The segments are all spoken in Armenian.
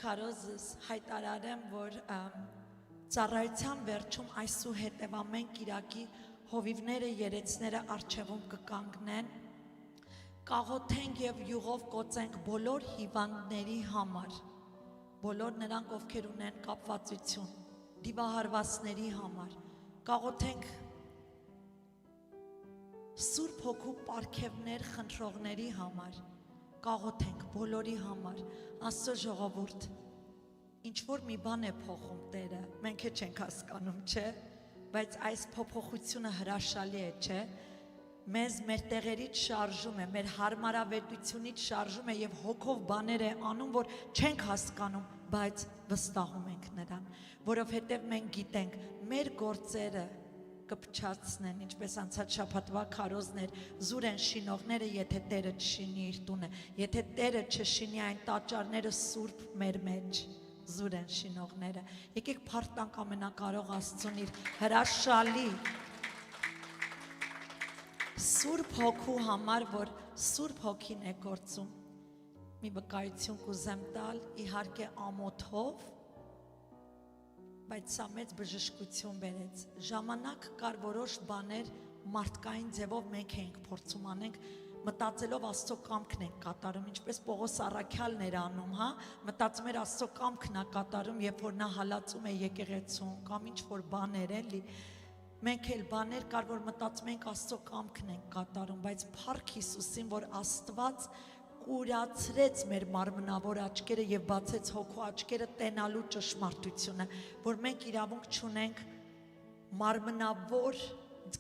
քարոզս հայտարարեմ, որ ծառայության վերջում այսուհետև ամեն կիրակի հովիվները երեցները առջևում կկանգնեն, կաղոթենք և յուղով կոծենք բոլոր հիվանդների համար, բոլոր նրանք, ովքեր ունեն կապվածություն, դիվահարվածների համար, կաղոթենք Սուրբ Հոգու պարգևներ խնդրողների համար, կաղոթենք բոլորի համար, Աստծո ժողովուրդ, ինչ-որ մի բան է փոխում Տերը, մենք չենք հասկանում, չէ, բայց այս փոփոխությունը հրաշալի է, չէ, մեզ մեր տեղերից շարժում է, մեր հարմարավետությունից շարժում է և հոգով բաներ է անում, որ չենք հասկանում, բայց վստահում ենք նրան, որովհետև մենք գիտենք, մեր գործերը կփչացնեն, ինչպես անցած շաբաթվա քարոզներ, զուր են շինողները, եթե Տերը չշինի իր տունը, եթե Տերը չշինի այն տաճարները սուրբ մեր մեջ, զուր են շինողները, եկեք փառտանք ամենակարող Աստծուն իր հրաշալի Սուրբ Հոգու համար, որ Սուրբ Հոգին է գործում, մի վկայություն կուզեմ տալ, իհարկե ամոթով, բայց սա մեծ բժշկություն բերեց, ժամանակ կար որոշ բաներ մարդկային ձևով մենք էինք փորձում անենք, մտածելով Աստծո կամքն ենք կատարում, ինչպես Պողոս առաքյալն էր անում, մտածում էր Աստծո կամքն է կատարում, երբ որ նա հալածում է եկեղեցուն կամ ինչ-որ բաներ էլի, մենք էլ բաներ կար, որ մտածում ենք Աստծո կամքն ենք կատարում, բայց փառք Հիսուսին, որ Աստված կուրացրեց մեր մարմնավոր աչքերը և բացեց հոգու աչքերը տենալու ճշմարտությունը, որ մենք իրավունք չունենք մարմնավոր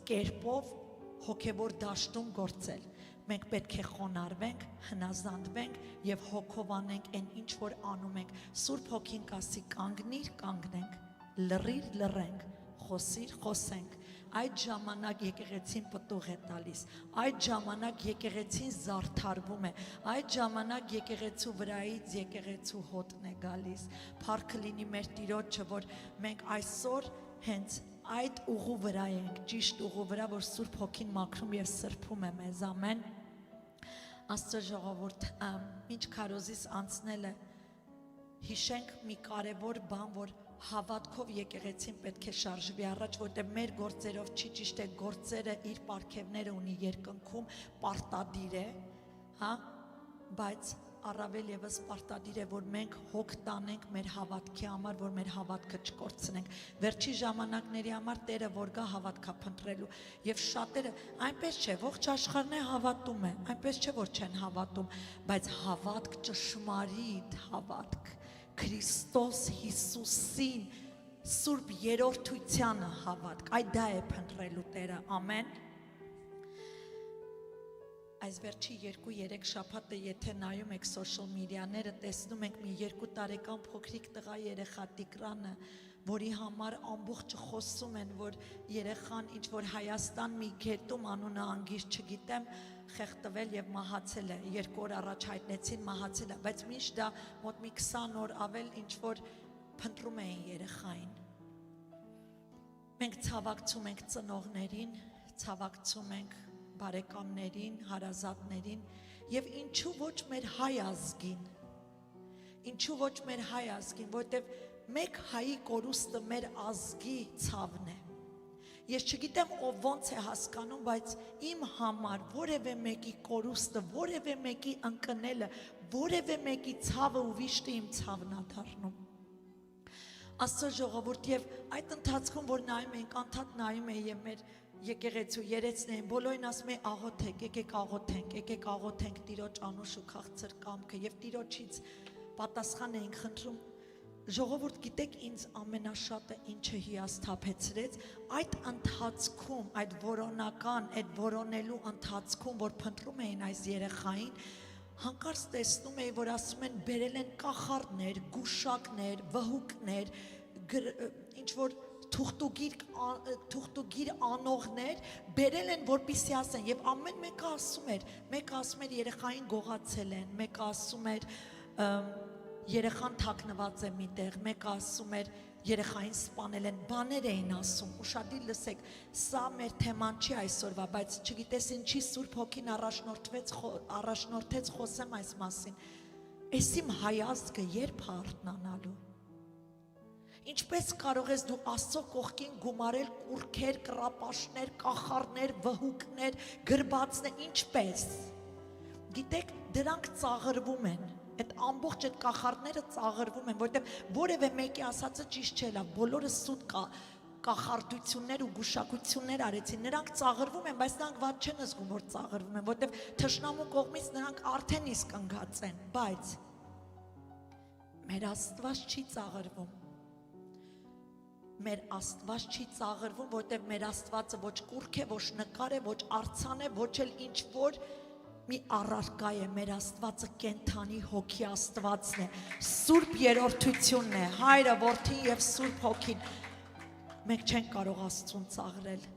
կերպով հոգևոր դաշտում գործել, մենք պետք է խոնարհվենք, հնազանդվենք և հոգով անենք այն ինչ որ անում ենք, Սուրբ Հոգին կասի կանգնիր, կանգնենք, լռիր, լռենք, խոսիր, խոսենք, այդ ժամանակ եկեղեցին պտուղ է տալիս, այդ ժամանակ եկեղեցին զարդարվում է, այդ ժամանակ եկեղեցու վրայից եկեղեցու հոտն է գալիս, փառք լինի մեր Տիրոջը, որ մենք այսօր հենց այդ ուղու վրա ենք, ճիշտ ուղու վրա, որ Սուրբ Հոգին մաքրում և սրբում է մեզ, ամեն, Աստծո ժողովուրդ, ինչ քարոզիս անցնել է, հիշենք մի կարևոր բան, որ հավատքով եկեղեցին պետք է շարժվի առաջ, որտեղ մեր գործերով չի ճիշտ է, գործերը իր պարգևները ունի երկնքում, պարտադիր է, բայց առավել ևս պարտադիր է, որ մենք հոգ տանենք մեր հավատքի համար, որ մեր հավատքը չկորցնենք, վերջի ժամանակների համար Տերը որ գա հավատքա փնտրելու, և շատերը, այնպես չէ, ողջ աշխարհն է հավատում է, այնպես չէ, որ չեն հավատում, բայց հավատք ճշմարիտ հավատք, Քրիստոս Հիսուսին, Սուրբ երրորդությանը հավատք, այդ դա է փնտրելու Տերը, ամեն, այս վերջի 2-3 շաբաթը, եթե նայում եք սոշիալ մեդիաները, տեսնում ենք մի 2 տարեկան փոքրիկ տղա երեխա Տիգրանը, որի համար ամբողջը խոսում են, որ երեխան ինչ-որ Հայաստան մի գետում անունը անգիր չգիտեմ, խեղդվել և մահացել է, 2 օր առաջ հայտնեցին մահացել է, բայց միշտ դա մոտ մի 20 օր ավել ինչ-որ փնտրում էին երեխային։ Մենք ցավակցում ենք ծնողներին, ցավակցում ենք բարեկամներին, հարազատներին և ինչու ոչ մեր հայ ազգին, ինչու ոչ մեր հայ ազգին, որտև մեկ հայի կորուստը մեր ազգի ցավն է, ես չգիտեմ ով ոնց է հասկանում, բայց իմ համար որևէ մեկի կորուստը, որևէ մեկի ընկնելը, որևէ մեկի ցավը ու վիշտը իմ ցավն է դառնում, Աստծո ժողովուրդ և այդ ընթացքում, որ նայում ենք, անդադ նայում է և մեր եկեղեցու երեցներին, բոլորին ասում է աղոթեք, եկեք աղոթենք Տիրոջ անուշ ու քաղցր կամքը և Տիրոջից պատասխան էինք խնդրում, ժողովուրդ գիտեք ինձ ամենաշատը ինչը հիասթափեցրեց, այդ ընթացքում, այդ որոնական, այդ որոնելու ընթացքում, որ փնտրում էին այս երեխային, հանկարծ տեսնում էի, որ ասում են բերել են կախարդներ, գուշակներ, վհուկներ, ինչ-որ թուղթուգիր անողներ բերել են, որպեսզի ասեն, և ամեն մեկը ասում էր երեխային գողացել են, մեկը ասում էր երեխան թաքնված է միտեղ, մեկը ասում էր երեխային սպանել են, բաներ էին ասում, ուշադիր լսեք, սա մեր թեման չի այսօրվա, բայց չգիտես ինչի Սուրբ Հոգին առաջնորդեց խոսեմ այս մասին, Էս իմ հայազգը երբ արթնանալու։ Ինչպես կարող ես դու Աստծո կողքին գումարել կուրքեր, կռապաշտներ, կախարներ, վհուկներ, գրբացներ, ինչպես։ Գիտեք, դրանք ծաղրվում են։ Այդ ամբողջ այդ կախարդները ծաղրվում են, որտեղ որևէ մեկի ասածը ճիշտ չէ, լավ, բոլորը սուտ կախարդություններ ու գուշակություններ արեցին, նրանք ծաղրվում են, բայց նրանք ված չեն զգում, որ ծաղրվում են, որտեղ թշնամու կողմից նրանք արդեն իսկ ընկած են, բայց մեր Աստված չի ծաղրվում։ Մեր Աստված չի ծաղրվում, որտեղ մեր Աստվածը ոչ կուրք է, ոչ նկար է, ոչ արձան է, ոչ էլ ինչ որ մի առարկա է, մեր Աստվածը կենթանի հոգի Աստվածն է, Սուրբ երրորդությունն է, Հայրը, Որդին եւ Սուրբ Հոգին։ Մենք չենք կարող Աստծուն ծաղրել։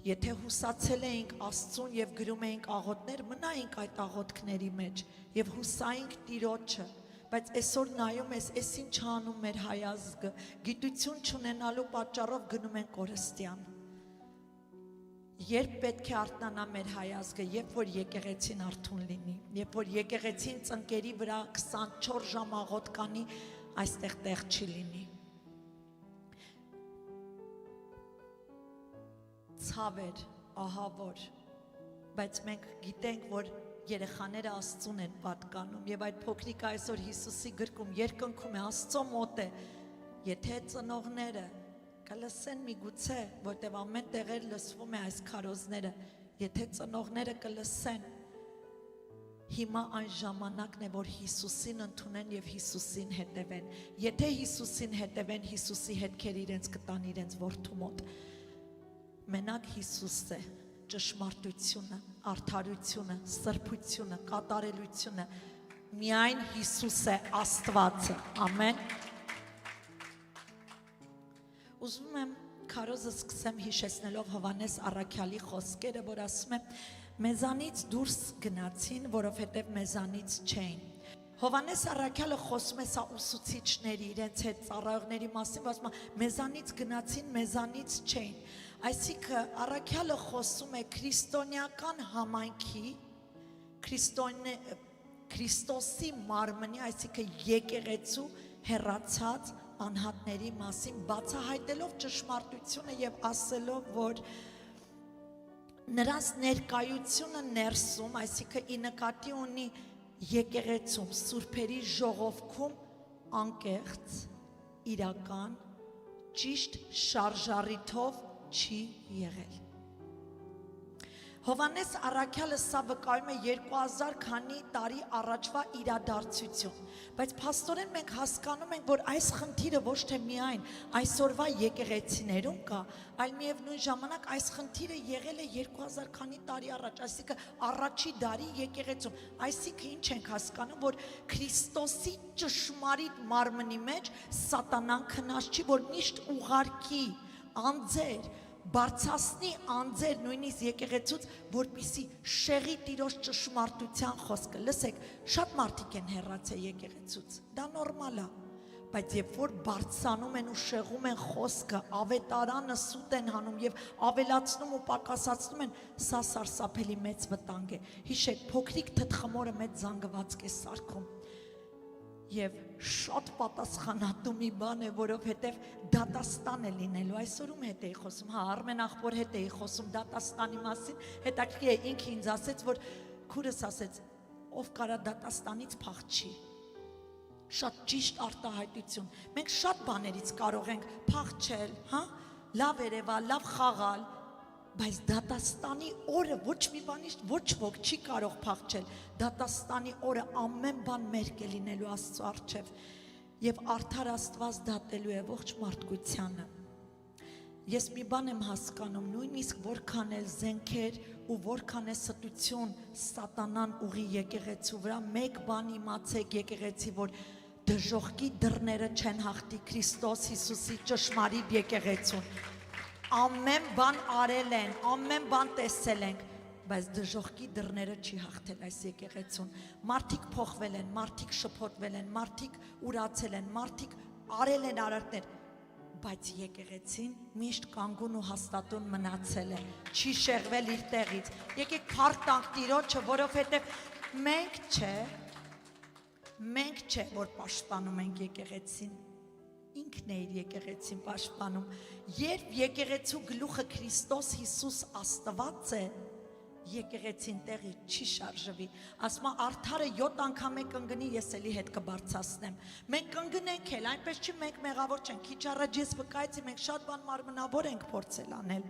Եթե հուսացել էինք Աստծուն եւ գրում էինք աղոթներ, մնայինք այդ աղոթքների մեջ եւ հուսայինք Տիրոջը, բայց այսօր նայում ես, այս ինչ անում մեր հայազգը, գիտություն չունենալու պատճառով գնում են կորստյան։ Երբ պետք է արթնանա մեր հայազգը, երբ որ եկեղեցին արթուն լինի, երբ որ եկեղեցին ծնկերի վրա 24 ժամ աղոթ կանի, այստեղ տեղ չի լինի։ Ցավեր, ահավոր, բայց մենք գիտենք, որ երեխաները Աստծուն են պատկանում եւ այդ փոքրիկը այսօր Հիսուսի գրկում երկնքում է, Աստծո մոտ է, եթե ծնողները կլսեն միգուցե, որտեվ ամեն տեղեր լսվում է այս քարոզները, եթե ծնողները կլսեն, հիմա այն ժամանակն է, որ Հիսուսին ընդունեն եւ Հիսուսին հետևեն, եթե Հիսուսին հետևեն, Հիսուսի հետքեր իրենց կտան իրենց որդու մոտ։ Մենակ Հիսուս է ճշմարտությունը, արդարությունը, սրբությունը, կատարելությունը, միայն Հիսուս է Աստվածը, ամեն։ Ուզում եմ քարոզը սկսեմ հիշեցնելով Հովհաննես առաքյալի խոսքերը, որ ասում է, մեզանից դուրս գնացին, որովհետև մեզանից չէին։ Հովհաննես առաքյալը խոսում է սա ուսուցիչների, իրենց հետ ծառայողների մասին, ասում է, մեզանից գնացին, մեզանից չէին։ Այսինքն առաքյալը խոսում է քրիստոնեական համայնքի, Քրիստոսի մարմնի, այսինքն եկեղեցու հեռացած անհատների մասին, բացահայտելով ճշմարտությունը եւ ասելով, որ նրանց ներկայությունը ներսում, այսինքն ի նկատի ունի եկեղեցում, սուրբերի ժողովքում անկեղծ, իրական, ճիշտ շարժառիթով չի եղել։ Հովհաննես առաքյալը սա վկայում է 2000 քանի տարի առաջվա իրադարձություն, բայց փաստորեն մենք հասկանում ենք, որ այս խնդիրը ոչ թե միայն այսօրվա եկեղեցիներում կա, այլ միևնույն ժամանակ այս խնդիրը եղել է 2000 քանի տարի առաջ, այսինքն առաջի դարի եկեղեցում, այսինքն ինչ ենք հասկանում, որ Քրիստոսի ճշմարիտ մարմնի մեջ սատանան քնած չի, որ միշտ ուղարկի անձեր, բարձրացնի անձեր նույնիսկ եկեղեցուց, որպիսի շեղի Տիրոջ ճշմարտության խոսքը։ Լսեք, շատ մարդիկ են հեռացել եկեղեցուց, դա նորմալ է, բայց երբ որ բարձրանում են ու շեղում են խոսքը, ավետարանը սուտ են հանում եւ ավելացնում ու պակասացնում են, սա սարսափելի մեծ վտանգ է։ Հիշեք, փոքրիկ թթխմորը մեծ զանգվածք է սարքում։ Եվ շատ պատասխանատու մի բան է, որովհետև դատաստան է լինելու, այսօր ում հետ էի խոսում, Արմեն աղբոր հետ էի խոսում դատաստանի մասին, հետաքրքիր է ինքը ինձ ասեց, որ քուրս ասեց, ով կարա դատաստանից փախչի, շատ ճիշտ արտահայտություն, մենք շատ բաներից կարող ենք փախչել, լավ երևալ, լավ խաղալ, բայց դատաստանի օրը ոչ մի բանից ոչ ոք չի կարող փախչել, դատաստանի օրը ամեն բան մերկ է լինելու Աստծո առջև եւ արդար Աստված դատելու է ողջ մարդկությանը։ Ես մի բան եմ հասկանում, նույնիսկ որքան էլ զենքեր ու որքան է ստություն սատանան ուղի եկեղեցու վրա, մեկ բան իմացեք եկեղեցի, որ դժոխքի դռները չեն հաղթի Քրիստոս Հիսուսի ճշմարիտ եկեղեցուն։ Ամեն բան արել են, ամեն բան տեսել ենք, բայց դժոխքի դռները չի հաղթել այս եկեղեցուն։ Մարդիկ փոխվել են, մարդիկ շփոթվել են, մարդիկ ուրացել են, մարդիկ արել են արարքներ, բայց եկեղեցին միշտ կանգուն ու հաստատուն մնացել է, չի շեղվել իր տեղից։ Եկեք փառք տանք Տիրոջը, որովհետև մենք չէ, Մենք չէ, որ պաշտպանում ենք եկեղեցին, ինքն է իր եկեղեցին պաշտպանում։ Երբ եկեղեցու գլուխը Քրիստոս Հիսուս Աստված է, եկեղեցին տեղի չի շարժվի։ Ասма արդարը 7 անգամ է կընկնի, ես էլի հետ կբարձրացնեմ։ Մենք կընկնենք էլ, այնպես չի մենք մեղավոր չենք։ Քիչ առաջ ես վկայեցի, մենք շատ բան մարմնավոր ենք փորձել անել։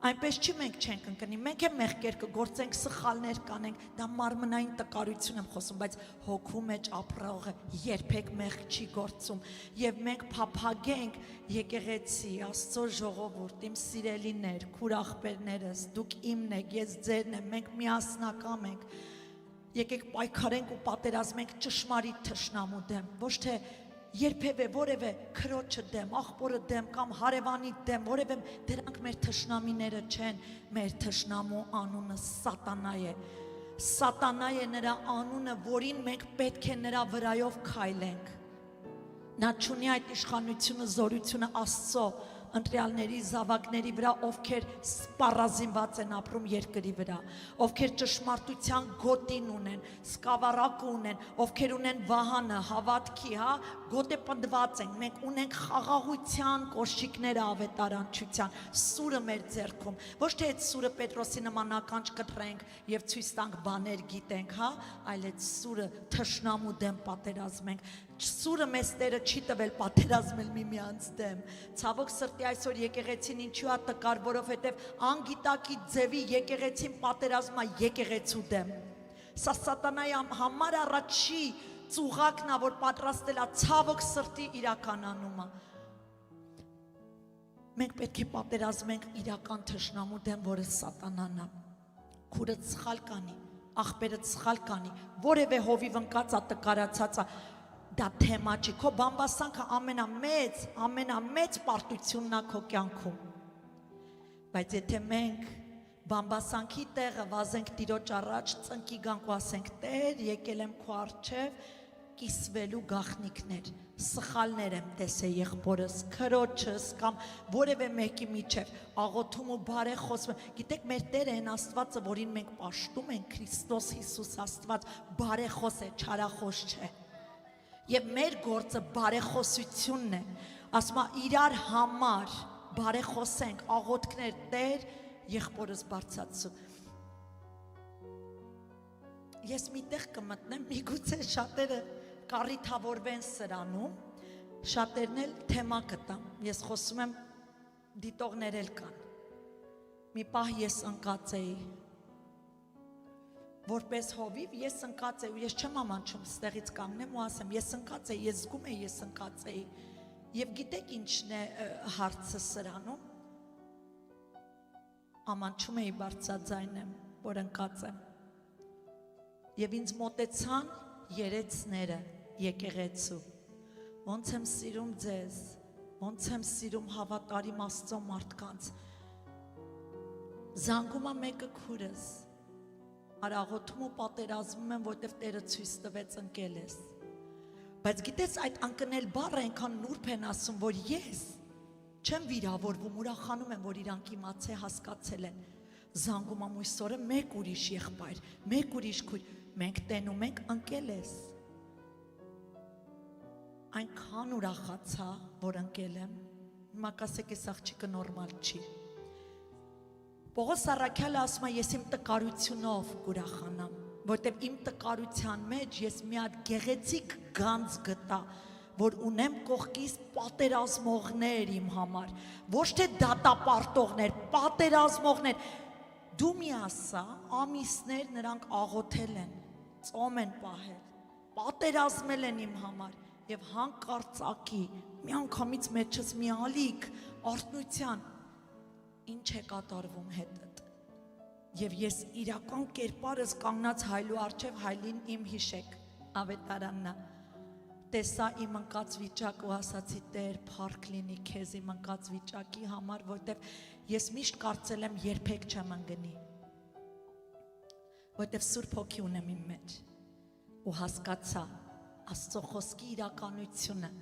Այնպես չի մենք չենք ընկնի, մենք է մեղքեր կգործենք, սխալներ կանենք, դա մարմնային տկարություն եմ խոսում, բայց հոգու մեջ ապրողը երբեք մեղք չի գործում, եւ մենք փափագենք եկեղեցի, Աստծո ժողովուրդ, իմ սիրելիներ, քուր աղբերներս, դուք իմն եք, ես ձերն եմ, մենք միասնական ենք, եկեք պայքարենք ու պատերազմենք ճշմարիտ թշնամու դեմ, ոչ թե երբևէ որևէ քրոջը դեմ, աղբորը դեմ կամ հարևանի դեմ, որևէ դրանք մեր թշնամիները չեն, մեր թշնամու անունը սատանա է։ Սատանա է նրա անունը, որին մենք պետք է նրա վրայով քայլենք։ Նա չունի այդ իշխանությունը, զորությունը Աստծո ընտրյալների, զավակների վրա, ովքեր սպառազինված են ապրում երկրի վրա, ովքեր ճշմարտության գոտին ունեն, սկավառակ ունեն, ովքեր ունեն վահանը, հավատքի, գոտեպնդված են, մենք ունենք խաղաղության կոշիկները ավետարանչության, սուրը մեր ձեռքում, ոչ թե այդ սուրը Պետրոսի նման ականջ կտրենք եւ ցույց տանք բաներ գիտենք, այլ այդ սուրը թշնամու դեմ պատերազմենք։ Սուրը մեզ Տերը չի տվել պատերազմել միմյանց դեմ։ Ցավոք սրտի այսօր եկեղեցին ինչու է տկար, որովհետև անգիտակի ձևի եկեղեցին պատերազմա եկեղեցու դեմ։ Սա սատանայի համար առաջի ծուղակն է, որ պատրաստել է ցավոք սրտի իրականանում է։ Մենք պետք է պատերազմենք իրական թշնամու դեմ, որը սատանան է։ Քուրը սխալ կանի, աղբերը սխալ կանի, որևէ հովիվ ընկած է, տկարացած է, դա թեմա չի, քո բամբասանքը ամենամեծ պարտությունն է քո կյանքում, բայց եթե մենք բամբասանքի տեղը վազենք Տիրոջ առաջ, ծնկի գանք ու ասենք Տեր, եկել եմ քո առջև կիսվելու գաղտնիքներ, սխալներ եմ տեսել եղբորս, քրոջս կամ որևէ մեկի միջև աղոթում ու բարեխոսում, գիտեք մեր Տերը այն Աստվածը, որին մենք պաշտում ենք, Քրիստոս Հիսուս Աստված, բարեխոս է, չարախոս չէ։ Եվ մեր գործը բարեխոսությունն է, ասում է իրար համար բարեխոսենք, աղոթքներ Տեր, եղբորս բարձրացու։ Ես միտեղ կմտնեմ, միգուցե շատերը կառիթավորվեն սրանում, շատերն էլ թեմա կտամ, ես խոսում եմ, դիտողներ էլ կան։ Մի պահ ես ընկած էի, որպես հովիվ ես ընկած էի, ես չեմ ամանչում ստեղից կանգնեմ ու ասեմ, ես ընկած էի, ես զգում էի, ես ընկած էի, եւ գիտեք ինչն է հարցը սրանում, ամանչում էի բարձրաձայն եմ, որ ընկած եմ, եւ ինձ մոտեցան երեցները եկեղեցու, ոնց եմ սիրում ձեզ, ոնց եմ սիրում հավատարիմ Աստծո մարդկանց, զանգում է մեկը քուրս, աղոթում ու պատերազմում եմ, որտև Տերը ցույց տվեց ընկել ես։ Բայց գիտես այդ ընկնել բառը այնքան նուրբ են ասում, որ ես չեմ վիրավորվում, ուրախանում եմ, որ իրանք իմացել, հասկացել են։ Զանգում եմ այսօրը մեկ ուրիշ եղբայր, մեկ ուրիշ քույր, մենք տենում ենք ընկել ես։ Այնքան ուրախացա, որ ընկել եմ։ Հիմա կասեք, այս աղջիկը նորմալ չի։ Պողոս Առաքյալը ասում է, ես իմ տկարությունով կուրախանամ, որտև իմ տկարության մեջ ես մի հատ գեղեցիկ գանձ գտա, որ ունեմ կողքից պատերազմողներ իմ համար, ոչ թե դատապարտողներ, պատերազմողներ, դու մի ասա, ամիսներ նրանք աղոթել են, ծոմ են պահել, պատերազմել են իմ համար, եւ հանկարծակի, մի անգամից մեջս մի ալիք, արթնության, ինչ է կատարվում հետդ, և ես իրական կերպարս կանգնած հայլու առջև հայլին իմ հիշեք, ավետարաննա, տեսա իմ ընկած վիճակ ու ասացի Տեր փառք լինի քեզ իմ ընկած վիճակի համար, որտև ես միշտ կարծել եմ երբեք չեմ ընկնի, որտև Սուրբ Հոգի ունեմ իմ մեջ ու հասկացա Աստծո խոսքի իրականությունը,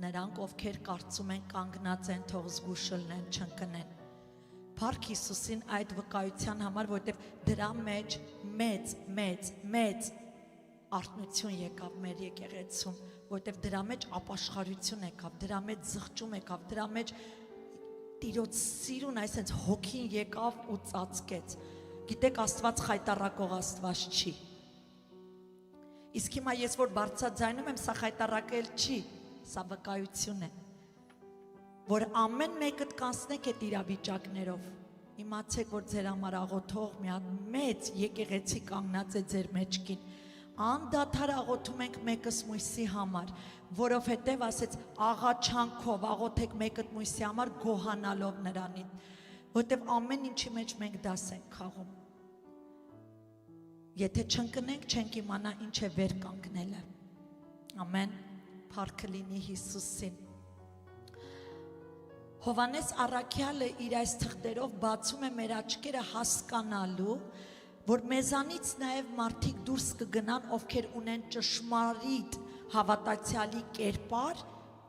նրանք ովքեր կարծում են կանգնած են, թող զգուշ լինեն, չընկնեն։ Փառք Հիսուսին այդ վկայության համար, որտև դրա մեջ մեծ արթնություն եկավ մեր եկեղեցում, որտեվ դրա մեջ ապաշխարություն եկավ, դրա մեջ զղջում եկավ, դրա մեջ Տիրոջ սիրուն այսպես հոգին եկավ ու ծածկեց։ Գիտեք, Աստված խայտառակող Աստված չի։ Իսկ հիմա ես որ բարձրաձայնում եմ, սա խայտառակել չի, սա վկայություն է, որ ամեն մեկդ կանցնեք այդ իրավիճակներով։ Իմացեք, որ ձեր համար աղոթող մի հատ մեծ եկեղեցի կանգնած է ձեր մեջքին։ Անդադար աղոթում ենք մեկս մույսի համար, որովհետև ասեց աղաչանքով աղոթեք մեկդ մույսի համար գոհանալով նրանին, որովհետև ամեն ինչի մեջ մենք դաս ենք խաղում։ Եթե չընկնենք, չենք իմանա ինչ է վեր կանգնելը։ Ամեն, փառք լինի Հիսուսին։ Հովանես առաքյալը իր այս թղթերով բացում է մեր աչքերը հասկանալու, որ մեզանից նաև մարդիկ դուրս կգնան, ովքեր ունեն ճշմարիտ հավատացյալի կերպար,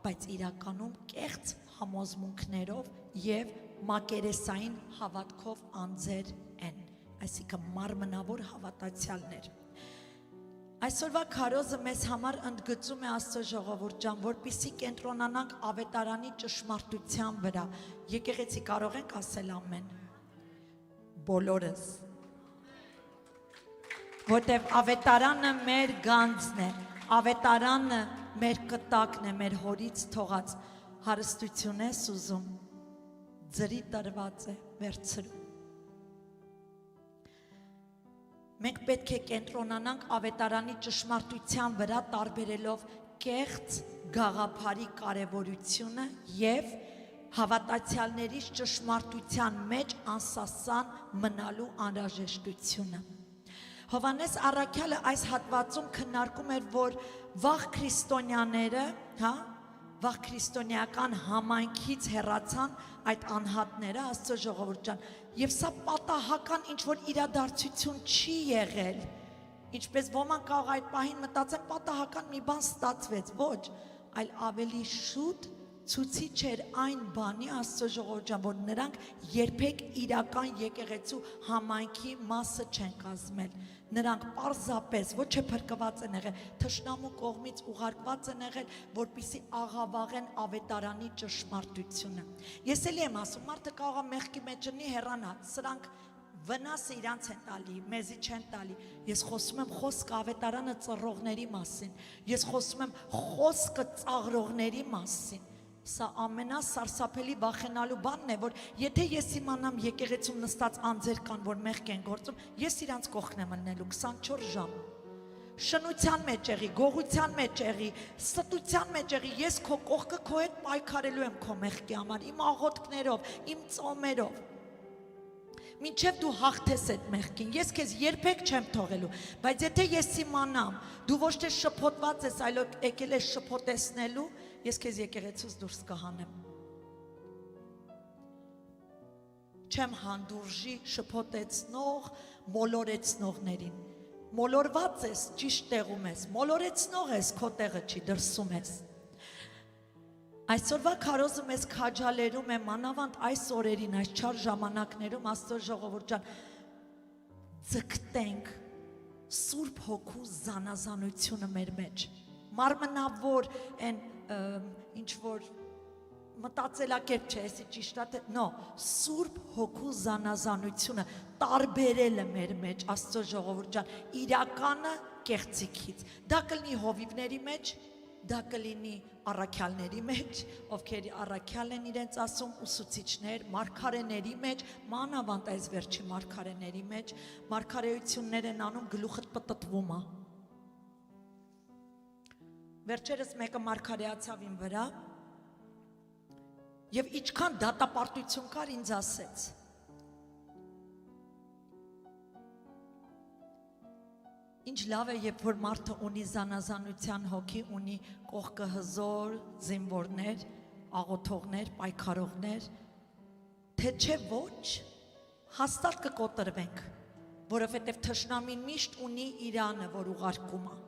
բայց իրականում կեղծ համոզմունքներով եւ մակերեսային հավատքով անձեր են, այսինքն մարմնավոր հավատացյալներ։ Այսօրվա քարոզը մեզ համար ընդգծում է Աստծո ժողովուրդ ջան, որպեսզի կենտրոնանանք ավետարանի ճշմարտության վրա։ Եկեղեցի կարող ենք ասել ամեն։ Բոլորս։ Որտև ավետարանը մեր գանձն է, ավետարանը մեր կտակն է, մեր հորից թողած հարստություն է սուզում, ձրի տրված է, վերցրու։ Մենք պետք է կենտրոնանանք ավետարանի ճշմարտության վրա, տարբերելով կեղծ գաղափարի կարևորությունը եւ հավատացյալների ճշմարտության մեջ անսասան մնալու անհրաժեշտությունը։ Հովանես առաքյալը այս հատվածում քննարկում էր, որ վաղ քրիստոնյաները, վաղ քրիստոնեական համայնքից հեռացան այդ անհատները, Աստծո ժողովուրդ ջան, եւ սա պատահական ինչ-որ իրադարձություն չի եղել, ինչպես ոմանք կարող այդ պահին մտածեն պատահական մի բան ստացվեց, ոչ, այլ ավելի շուտ ցուցիչ էր այն բանի, Աստծո ժողովուրդ ջան, որ նրանք երբեք իրական եկեղեցու համայնքի մասը չեն կազմել, նրանք պարզապես ոչ է փրկված են եղել, թշնամու կողմից ուղարկված են եղել, որպեսզի աղավաղեն ավետարանի ճշմարտությունը։ Ես էլի եմ ասում, մարդը կարող է մեղքի մեջ լինի, հեռանա, սրանք վնասը իրանց են տալի, մեզի չեն տալի։ Ես խոսում եմ խոսքը ավետարանը ծռողների մասին, ես խոսում եմ խոսքը ծաղրողների մասին։ Սա ամենասարսափելի վախենալու բանն է, որ եթե ես իմանամ եկեղեցում նստած անձեր կան, որ մեղք են գործում, ես իրանց կողքն եմ ելնելու 24 ժամ։ Շնության մեջ եղի, գողության մեջ եղի, ստության մեջ եղի, ես քո կողքը քո հետ պայքարելու եմ քո մեղքի համար, իմ աղոթքներով, իմ ծոմերով։ Մինչև դու հաղթես այդ մեղքին, ես քեզ երբեք չեմ թողելու, բայց եթե ես իմանամ, դու ոչ թե շփոթված ես, այլ եկել ես շփոթեցնելու, ես քեզ եկեղեցուց դուրս կհանեմ։ Չեմ հանդուրժի շփոթեցնող, մոլորեցնողներին։ Մոլորված ես, ճիշտ տեղում ես, մոլորեցնող ես, քո տեղը չի, դրսում ես։ Այսօրվա քարոզը մեզ քաջալերում է մանավանդ այս օրերին, այս չար ժամանակներում, Աստծո ժողովուրդ ջան, ձգտենք Սուրբ Հոգու զանազանությունը մեր մեջ։ Մարմնավոր են ինչ որ մտածելակերպ չէ, էսի ճիշտ է, նո, Սուրբ Հոգու զանազանությունը տարբերելը մեր մեջ, Աստծո ժողովուրդ ջան, իրականը կեղծիքից։ Դա կլինի հովիվների մեջ, դա կլինի առաքյալների մեջ, ովքեր առաքյալ են իրենց ասում, ուսուցիչներ, մարգարեների մեջ, մանավանդ այս վերջի մարգարեների մեջ, մարգարեություններ են անում, գլուխդ պտտվում է։ Վերջերս մեկը մարգարեացավ իմ վրա եւ ինչքան դատապարտություն կար ինձ ասեց։ Ինչ լավ է, երբ որ մարդը ունի զանազանության հոգի, ունի կողքը հզոր, զինվորներ, աղոթողներ, պայքարողներ, թե չէ ոչ, հաստատ կկոտրվենք, որովհետև թշնամին միշտ ունի իրանը, որ ուղարկում է։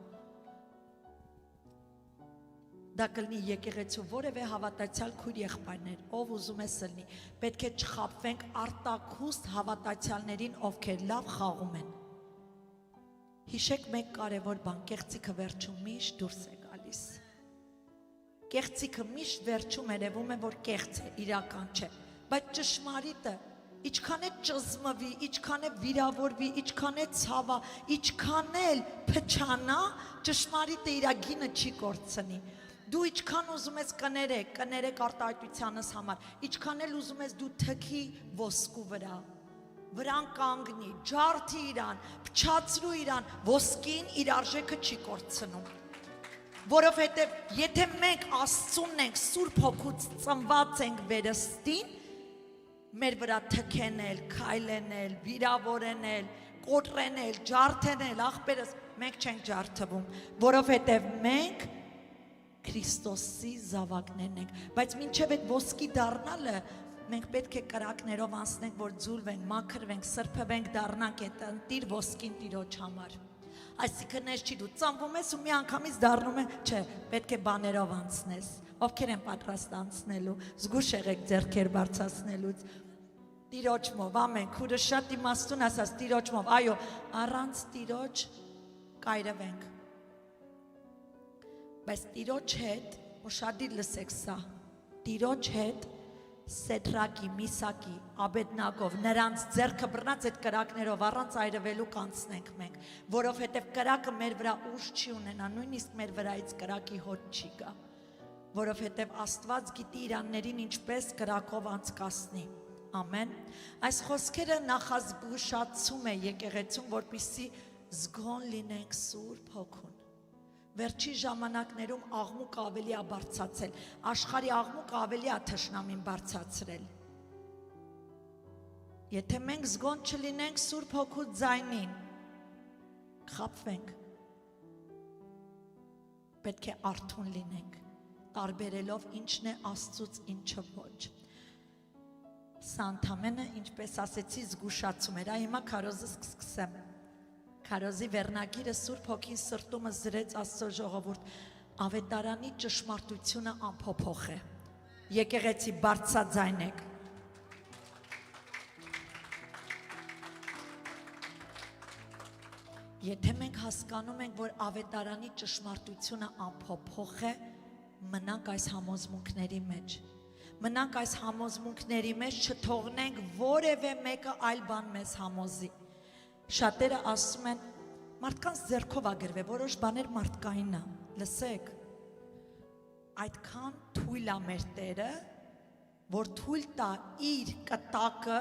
Դա կլինի եկեղեցու որևէ հավատացյալ քույր եղբայրներ, ով ուզում է սլնի, պետք է չխաբվենք արտաքուստ հավատացյալներին, ովքեր լավ խաղում են։ Հիշեք մեկ կարևոր բան, կեղծիքը վերջում միշտ դուրս է գալիս։ Կեղծիքը միշտ վերջում երևում է, որ կեղծ է, իրական չէ, բայց ճշմարիտը ինչքան է ճզմվի, ինչքան է վիրավորվի, ինչքան է ցավա, ինչքան էլ փչանա, ճշմարիտը իր գինը չի կորցնի։ Դու ինչքան ուզում ես կներեք արտահայտությանս համար, ինչքան էլ ուզում ես դու թքի ոսկու վրան կանգնի, ջարդի իրան, փչացրու իրան, ոսկին իր արժեքը չի կորցնում։ Որովհետև եթե մենք Աստծունն ենք, Սուրբ Հոգուց ծնված ենք վերստին, մեր վրա թքենել, քայլենել, վիրավորենել, կոտրենել, ջարդենել, ախպերս, մենք չենք ջարդվում, որովհետև մենք Քրիստոսի զավակներն ենք, բայց մինչև այդ ոսկի դառնալը մենք պետք է կրակներով անցնենք, որ ձուլվենք, մաքրվենք, սրբվենք, դառնանք այդ ընտիր ոսկին Տիրոջ համար։ Այսինքն ես չի դու ծնվում ես ու մի անգամից դառնում է, չէ, պետք է բաներով անցնես։ Ովքեր են պատրաստ անցնելու, զգուշ եղեք ձեռքեր բարձրացնելուց։ Տիրոջմով, ամեն, քուրը շատ իմաստուն ասած Տիրոջմով, այո, առանց Տիրոջ կայրվենք։ Բայց Տիրոջ հետ, ուշադիր լսեք սա, Տիրոջ հետ Սեդրակի, Միսակի, Աբեդնագով, նրանց ձեռքը բռնած այդ կրակներով առանց այրվելու կանցնենք մենք, որովհետև կրակը մեր վրա ուժ չի ունենա, նույնիսկ մեր վրայից կրակի հոտ չի գա, որովհետև Աստված գիտի իրաններին ինչպես կրակով անցկացնի, ամեն, այս խոսքերը նախազգուշացում է եկեղեցուն, որպեսզի զգոն լինենք Սուրբ Հոգուն, վերջի ժամանակներում աղմուկ ավելի է բարձրացել, աշխարհի աղմուկը ավելի է թշնամին բարձրացրել։ Եթե մենք զգոն չլինենք Սուրբ Հոգու ձայնին, խաբվենք։ Պետք է արթուն լինենք, տարբերելով ինչն է Աստծուց, ինչը ոչ։ Սա ընդամենը, ինչպես ասեցի, զգուշացում էր, հիմա քարոզը սկսեմ։ Քարոզի վերնագիրը Սուրբ Հոգին սրտումը զրեց Աստծո ժողովուրդ, ավետարանի ճշմարտությունը անփոփոխ է։ Եկեղեցի բարձրաձայնեք։ Եթե մենք հասկանում ենք, որ ավետարանի ճշմարտությունը անփոփոխ է, մնանք այս համոզմունքների մեջ։ Մնանք այս համոզմունքների մեջ, չթողնենք որևէ մեկը այլ բան մեզ համոզի։ Շատերը ասում են, մարդկանց ձեռքով ագրվե, որոշ բաներ մարդկայինն է, լսեք, այդքան թույլ է մեր Տերը, որ թույլ տա իր կտակը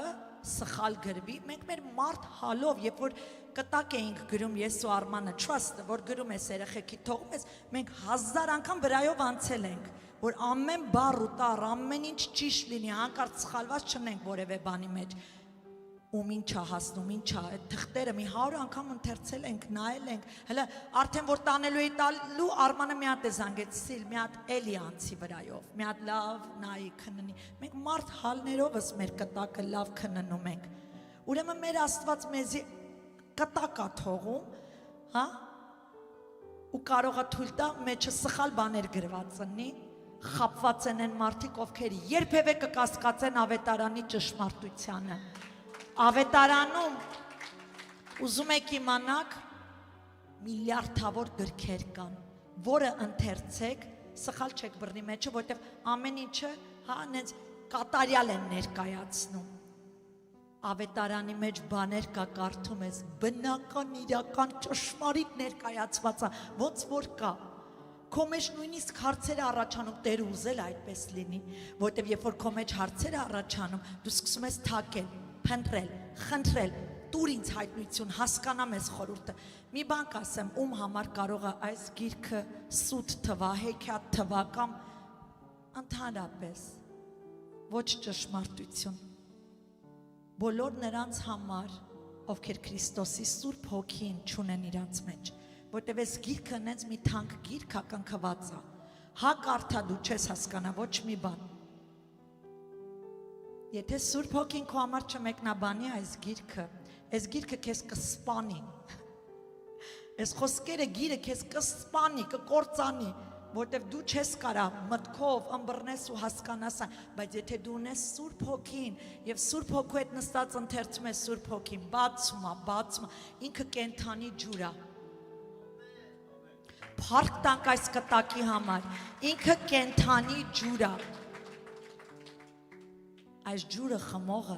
սխալ գրվի, մենք մեր մարդ հալով, երբ որ կտակ էինք գրում ես ու Արմանը, trust-ը, որ գրում ես երեխեքի թողում ես, մենք 1000 անգամ վրայով անցել ենք, որ ամեն բառ ու տառ, ամեն ինչ ճիշտ լինի, հանկարծ սխալված չնենք որևէ բանի մեջ, ում ինչ է հասնում, ինչ է, այդ թղթերը մի 100 անգամ ընթերցել ենք, նայել ենք, հələ արդեն որ տանելու էի տալու, Արմանը մի հատ է զանգեց, սիլ, մի հատ էլի անցի վրայով, մի հատ լավ նայի, քննի, մենք մարդ հալներովս մեր կտակը լավ քննում ենք, ուրեմն մեր Աստված մեզի կտակ է թողում, հա, ու կարող է թույլ տա մեջը սխալ բաներ գրված ընի, խապված են են մարդիկ, ովքեր երբևէ կկասկածեն ավետարանի ճշմարտությանը։ Ավետարանում ուզում եք իմանաք միլիարդավոր գրքեր կան, որը ընթերցեք, սխալ չեք բռնի մեջը, որտեղ ամեն ինչը հա նենց կատարյալ են ներկայացնում։ Ավետարանի մեջ բաներ կա, կարդում ես, բնական, իրական, ճշմարիտ ներկայացված է, ոնց որ կա։ Քո մեջ նույնիսկ հարցեր առաջանում, Տերը ուզել այդպես լինի, որտեղ երբ որ քո մեջ հարցեր առաջանում, դու սկսում ես թակել, փնտրել, խնդրել, տուր ինձ հայտնություն, հասկանամ ես խորհուրդը։ Մի բան կասեմ, ում համար կարող է այս գիրքը սուտ թվա, հեքիաթ թվա կամ ընդհանրապես ոչ ճշմարտություն։ Բոլոր նրանց համար, ովքեր Քրիստոսի Սուրբ Հոգին չունեն իրանց մեջ, որտև այս գիրքը նենց մի թանկ գիրք ակնքված է, հա կարդա դու չես հասկանա ոչ մի բան։ Եթե Սուրբ Հոգին քո համար չմեկնաբանի այս գիրքը քեզ կսպանի, այս խոսքերը գիրը քեզ կսպանի, կկործանի, որտև դու չես կարա մտքով ըմբռնես ու հասկանաս, բայց եթե դու ունես Սուրբ Հոգին եւ Սուրբ Հոգու հետ նստած ընթերցում ես Սուրբ Հոգին, բացում է, ինքը կենթանի ջուր է, Փառք տանք այս կտակի համար։ Ինքը կենթանի ջուր է։ Այս ջուրը խմողը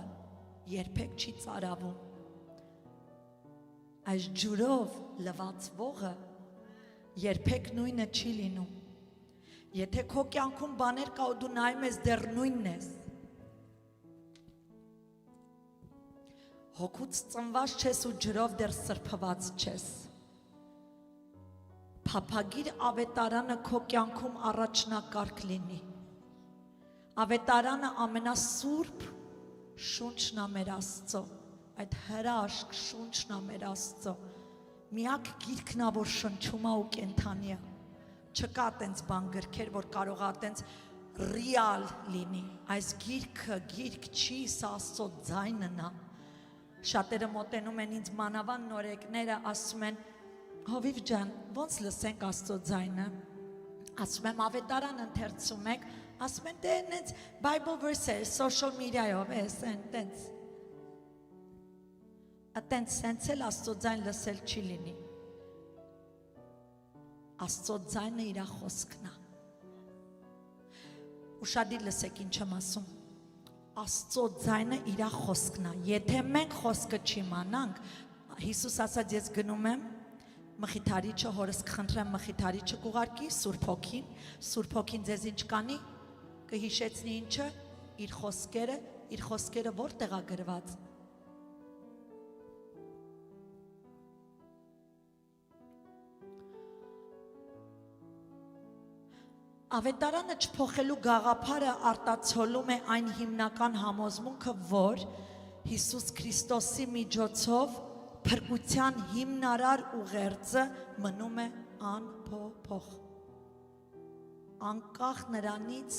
երբեք չի ծարավում։ Այս ջուրով լվացվողը երբեք նույնը չի լինում։ Եթե քո կյանքում բաներ կա ու դու նայում ես դեռ նույնն ես, հոգուց ծնված չես ու ջրով դեռ սրբված չես։ Փափագիր ավետարանը քո կյանքում առաջնակարգ լինի։ Ավետարանը ամենասուրբ շունչն է մեր Աստծո, այդ հրաշք շունչն է մեր Աստծո։ Միակ գիրքն է, որ շնչում է ու կենթանի է։ Չկա տենց բան գրքեր, որ կարող է տենց ռիալ լինի։ Այս գիրքը գիրք չի, սա Աստծո ձայնն է։ Շատերը մոտենում են ինձ մանավանդ նորեկները, ասում են, Հովիվ ջան, ոնց լսենք Աստծո ձայնը։ Ասում եմ, ավետարան ընթերցում եք, ասում են, դե նենց Bible verse-եր, social media-ով ես, տենց։ Ատենց սենց էլ Աստծո ձայն լսել չի լինի։ Աստծո ձայնը իր խոսքն է։ Ուշադիր լսեք ինչ եմ ասում։ Աստծո ձայնը իր խոսքն է։ Եթե մենք խոսքը չիմանանք, Հիսուս ասաց, ես գնում եմ մխիթարիչը, հորս կխնդրեմ մխիթարիչը կուղարկի, Սուրբ Հոգին ձեզ ինչ կանի, կհիշեցնի ինչը, իր խոսքերը որտեղ է գրված։ Ավետարանը չփոխելու գաղափարը արտացոլում է այն հիմնական համոզմունքը, որ Հիսուս Քրիստոսի միջոցով փրկության հիմնարար ուղերձը մնում է անփոփոխ։ Անկախ նրանից,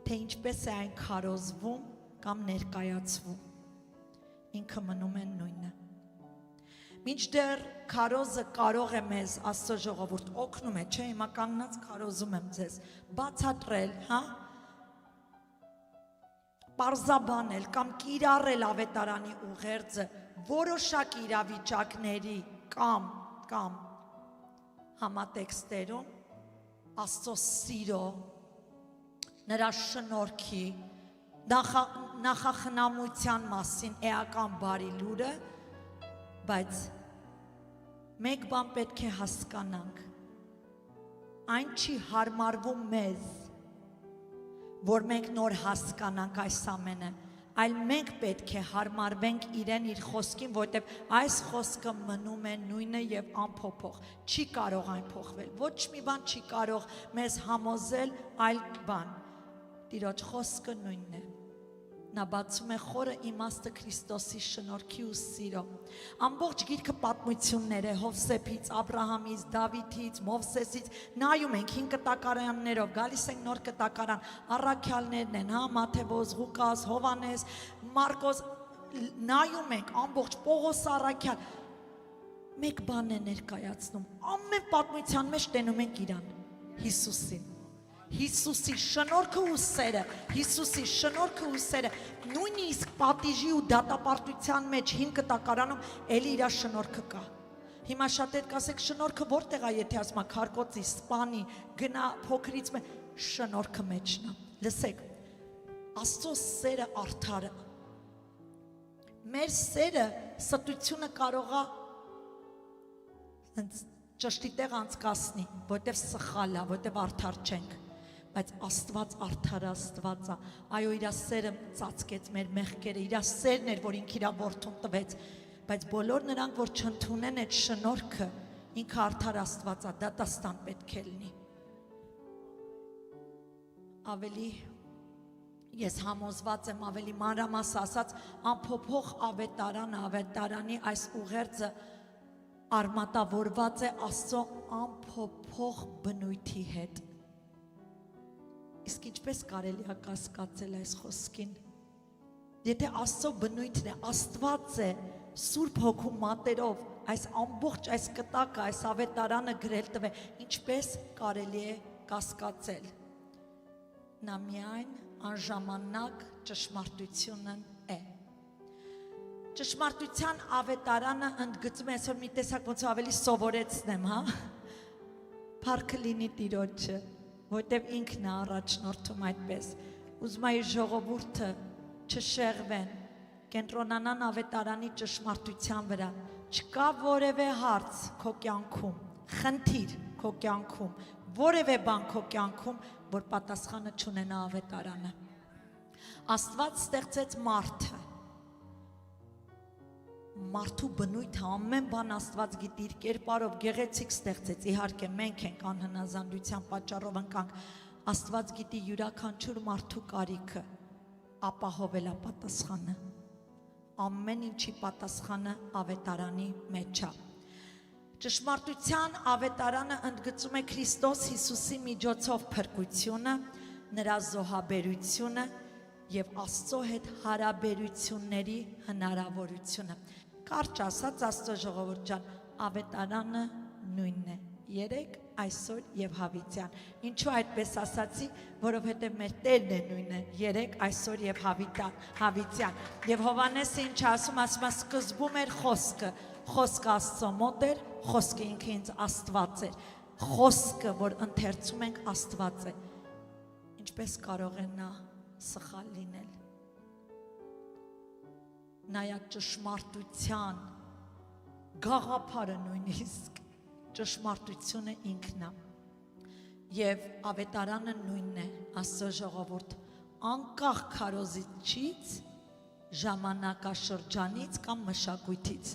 թե ինչպես է այն քարոզվում կամ ներկայացվում, ինքը մնում է նույնը։ Մինչդեռ քարոզը կարող է մեզ Աստծո ժողովուրդ օգնում է, չէ, հիմա կանգնած քարոզում եմ ձեզ, բացատրել, հա, պարզաբանել կամ կիրառել ավետարանի ուղերձը որոշակի իրավիճակների կամ համատեքստերում Աստծո սիրո, նրա շնորհքի, նախախնամության մասին էական բարի լուրը, բայց մեկ բան պետք է հասկանանք, այն չի հարմարվում մեզ, որ մենք նոր հասկանանք այս ամենը, այլ մենք պետք է հարմարվենք իրեն իր խոսքին, որտև այս խոսքը մնում է նույնը և անփոփոխ, չի կարող այն փոխվել, ոչ մի բան չի կարող մեզ համոզել այլ բան, Տիրոջ խոսքը նույնն է, նա բացում է խորը իմաստը Քրիստոսի շնորհքի ու սիրո, ամբողջ գիրքը պատմություններ է, Հովսեփից, Աբրահամից, Դավիթից, Մովսեսից, նայում ենք 5 կտակարաններով, գալիս ենք նոր կտակարան, առաքյալներն են, հա, Մաթեոս, Ղուկաս, Հովանես, Մարկոս, նայում ենք ամբողջ Պողոս առաքյալ, մեկ բան է ներկայացնում, ամեն պատմության մեջ տենում ենք իրան, Հիսուսին, Հիսուսի շնորհքը ու սերը, Հիսուսի շնորհքը ու սերը, նույնիսկ պատիժի ու դատապարտության մեջ 5 կտակարանում էլի իր շնորհքը կա։ Հիմա շատեր կասեք շնորհքը որտեղ է, եթե ասում եք հարկոցի, սպանի, գնա փոքրից մեծ, շնորհքը մեջն է։ Լսեք, Աստծո սերը արդար է։ Մեր սերը ստությունը կարող է ճշտի տեղ անցկացնի, որտեղ սխալ է, որտեղ արդար չենք, բայց Աստված արդար Աստված է, այո, իր սերը ծածկեց մեր մեղքերը, իր սերն էր, որ ինքը իր որդուն տվեց, բայց բոլոր նրանք, որ չընդունեն այդ շնորհքը, ինքը արդար Աստված է, դատաստան պետք է լինի։ Ավելի ես համոզված եմ, ավելի մանրամասն ասած, անփոփոխ ավետարանի այս ուղերձը արմատավորված է Աստծո անփոփոխ բնույթի հետ։ Իսկ ինչպես կարելի է կասկածել այս խոսքին։ Եթե Աստծո բնույթն է, Աստված է, Սուրբ Հոգու մատերով, այս ամբողջ այս կտակը, այս ավետարանը գրել տվել, ինչպես կարելի է կասկածել։ Նա միայն անժամանակ ճշմարտությունն է։ Ճշմարտության ավետարանը ընդգծում է, այսօր մի տեսակ ոնց ավելի սովորեցնեմ, հա։ Փառքը լինի Տիրոջը, որտեվ ինքն է առաջնորդում այդպես։ Ուզում եմ ժողովուրդը չշեղվեն, կենտրոնանան ավետարանի ճշմարտության վրա։ Չկա որևէ հարց քո կյանքում, խնդիր քո կյանքում, որևէ բան քո կյանքում, որ պատասխանը չունենա ավետարանը։ Աստված ստեղծեց մարդը։ Մարդու բնույթը ամեն բան Աստված գիտի իր կերպարով գեղեցիկ ստեղծեց։ Իհարկե մենք ենք անհնազանդության պատճառով ընկանք։ Աստված գիտի յուրաքանչյուր մարդու կարիքը, ապահովել է պատասխանը։ Ամեն ինչի պատասխանը ավետարանի մեջ է։ Ճշմարտության ավետարանը ընդգծում է Քրիստոս Հիսուսի միջոցով փրկությունը, նրա զոհաբերությունը եւ Աստծո հետ հարաբերությունների հնարավորությունը։ Կարճ ասած, Աստծո ժողովուրդ ջան, ավետարանը նույնն է, երեք, այսօր եւ հավիտյան։ Ինչու այդպես ասացի, որովհետեւ մեր Տերն է նույնը, երեք, այսօր եւ հավիտյան։ Եվ Հովհաննեսը ինչ ասում է, սկզբում էր խոսքը, խոսքը Աստծո մոտ էր, խոսքը ինքը ինձ Աստված էր, խոսքը, որ ընթերցում ենք, Աստված է։ Ինչպես կարող է նա սխալ լինել։ Նայած ճշմարտության գաղափարը նույնիսկ ճշմարտությունը ինքն է։ Եվ ավետարանը նույնն է, Աստծո ժողովուրդ, անկախ քարոզիչից, ժամանակաշրջանից կամ մշակույթից,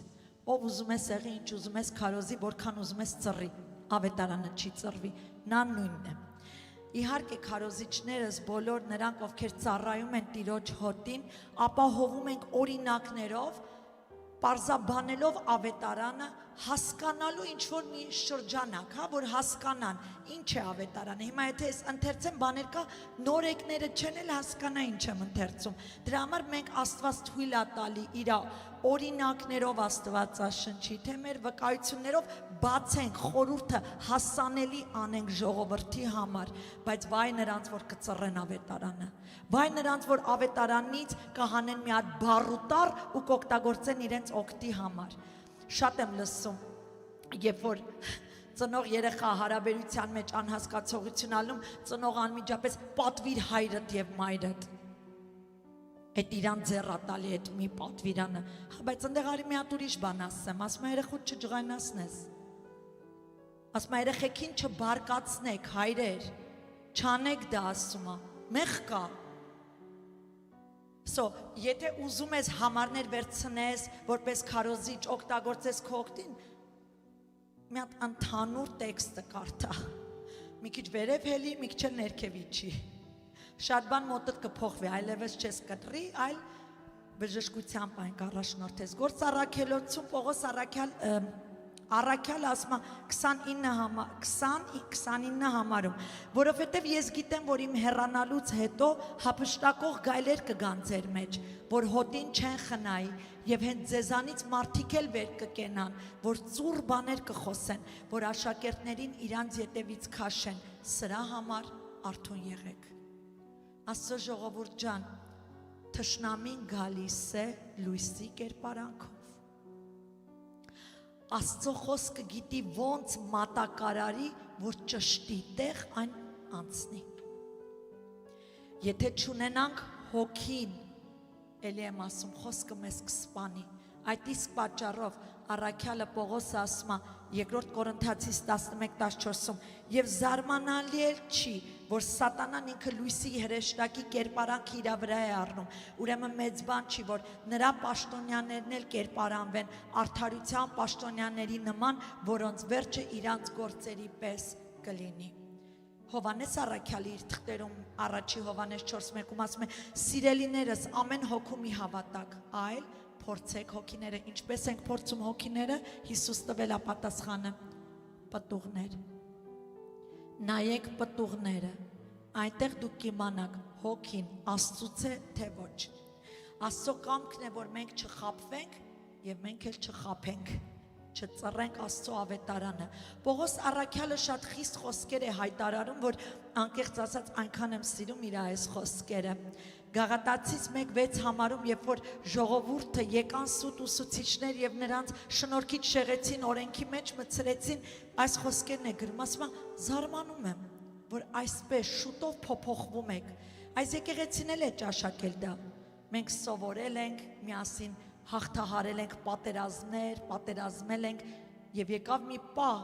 ով ուզում է սեղի, ինչ ուզում ես քարոզի, որքան ուզում ես ծռի, ավետարանը չի ծռվի, նա նույնն է։ Իհարկե քարոզիչներս բոլոր նրանք, ովքեր ծառայում են Տիրոջ հոտին, ապահովում ենք օրինակներով, պարզաբանելով ավետարանը, հասկանալու ինչ-որ մի շրջանակ, որ հասկանան ինչ է ավետարանը։ Հիմա եթե ես ընթերցեմ բաներ կա, նորեկները չեն էլ հասկանա ինչ եմ ընթերցում։ Դրա համար մենք Աստված թույլ է տալի իր օրինակներով Աստվածաշնչի, թե մեր վկայություններով բացենք, խորհուրդը հասանելի անենք ժողովրդի համար, բայց վայ նրանց, որ կծռեն ավետարանը, վայ նրանց, որ ավետարանից կհանեն մի հատ բառուտար ու կօգտագործեն իրենց օգտի համար։ Շատ եմ լսում, երբ որ ծնող երեխա հարաբերության մեջ անհասկացողություն ալում, ծնող անմիջապես պատվիր հայրդ եւ մայրդ։ Այդ իրան ձեռա տալի այդ մի պատվիրանը, բայց ընդեղ արի մի հատ ուրիշ բան ասեմ, ասում է երեխուդ չջղայնացնես, ասում է երեխեքին չբարկացնեք, հայրեր, չանեք դա, ասում է, մեղ կա։ Եթե ուզում ես համարներ վերցնես, որպես քարոզիչ օգտագործես քո օգտին, մի հատ ընդհանուր տեքստը կարդա, մի քիչ վերև հելի, մի քիչ ներքև իջի։ Շատ բան մոտդ կփոխվի, այլևս չես կտրի, այլ բժշկությամբ այն կառաջնորդես։ Գործ առաքելոցում Պողոս առաքյալը ասում է 29 համարում, որովհետև ես գիտեմ, որ իմ հեռանալուց հետո հափշտակող գայլեր կգան ձեր մեջ, որ հոտին չեն խնայի, եւ հենց ձեզանից մարդիկ էլ վեր կկենան, որ ծուռ բաներ կխոսեն, որ աշակերտներին իրանց ետևից քաշեն, սրա համար արթուն եղեք։ Աստծո ժողովուրդ ջան, թշնամին գալիս է լույսի կերպարանքով։ Աստծո խոսքը գիտի ոնց մատակարարի, որ ճշտի տեղ այն անցնի։ Եթե չունենանք հոգին, էլի եմ ասում, խոսքը մեզ կսպանի։ Այդ իսկ պատճառով առաքյալը Պողոսը ասում է 2 Կորինթացիս 11:14-ում, եւ զարմանալի էլ չի, որ սատանան ինքը լույսի հրեշտակի կերպարանքը իր վրա է առնում, ուրեմն մեծ բան չի, որ նրա պաշտոնյաներն էլ կերպարանվեն արդարության պաշտոնյաների նման, որոնց վերջը իրանց գործերի պես կլինի։ Հովհաննես առաքյալը իր թղթերում առաջի Հովհաննես 4:1-ում ասում է. «Սիրելիներս, ամեն հոգու մի հավատակ, այլ փորձեք հոգիները, ինչպես ենք փորձում հոգիները, Հիսուս տվել է պատասխանը, պտուղներ։ Նայեք պտուղները, այնտեղ դուք կիմանաք հոգին Աստծուց է, թե ոչ։ Աստծո կամքն է, որ մենք չխաբվենք եւ մենք էլ չխաբենք։ չծռենք Աստծո ավետարանը։ Պողոս առաքյալը շատ խիստ խոսքեր է հայտարարում, որ անկեղծ ասած այնքան եմ սիրում իր այս խոսքերը։ Գաղատացիս 1:6 համարում, երբ որ ժողովուրդը եկան սուտ ուսուցիչներ եւ նրանց շնորհքից շեղեցին, օրենքի մեջ մցրեցին, այս խոսքերն է գրում, ասում եմ, զարմանում եմ, որ այսպես շուտով փոփոխվում եք։ Այս եկեղեցին էլ է ճաշակել դա։ Մենք սովորել ենք, միասին հաղթահարել ենք պատերազմներ, պատերազմել ենք եւ եկավ մի պահ,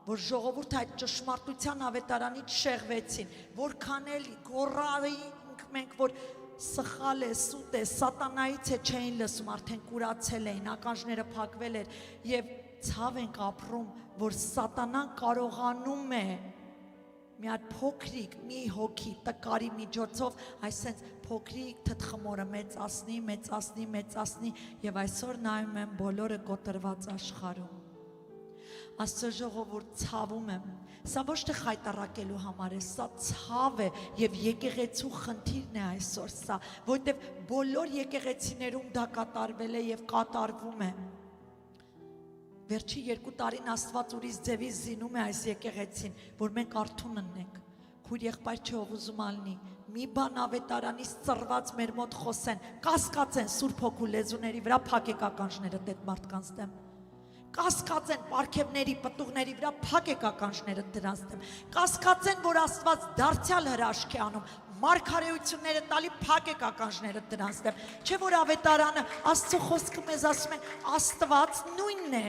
որ ժողովուրդը այդ ճշմարտության ավետարանից շեղվեցին, որքան էլ գոռայինք մենք, որ սխալ է, սուտ է, սատանայից է, չէին լսում, արդեն կուրացել էին, ականջները փակվել էր եւ ցավ ենք ապրում, որ սատանան կարողանում է մի հատ փոքրիկ մի հոգի տկարի միջոցով այսպես փոքրիկ թթխմորը մեծացնի եւ այսօր նայում եմ բոլորը կոտրված աշխարհում։ Աստծո ժողովուրդ, ցավում եմ, սա ոչ թե խայտարակելու համար է, սա ցավ է եւ եկեղեցու խնդիրն է այսօր սա, որտեւ բոլոր եկեղեցիներում դա կատարվել է եւ կատարվում է։ Վերջի 2 տարին Աստված ուրիշ ձևից զինում է այս եկեղեցին, որ մենք արթուն ըննենք։ Քույր եղբայր չէ ով ուզում ալնի, մի բան ավետարանից ծռված մեր մոտ խոսեն, կասկածեն Սուրբ Հոգու լեզուների վրա, փակեք ականջներդ այդ մարդկանց դեմ։ Կասկածեն պարգևների, պտուղների վրա, փակեք ականջներդ դրանց դեմ։ Կասկածեն, որ Աստված դարձյալ հրաշք է անում, մարգարեությունները տալի, փակեք ականջներդ դրանց դեմ։ Չէ որ ավետարանը Աստծո խոսքը մեզ ասում է, Աստված նույնն է,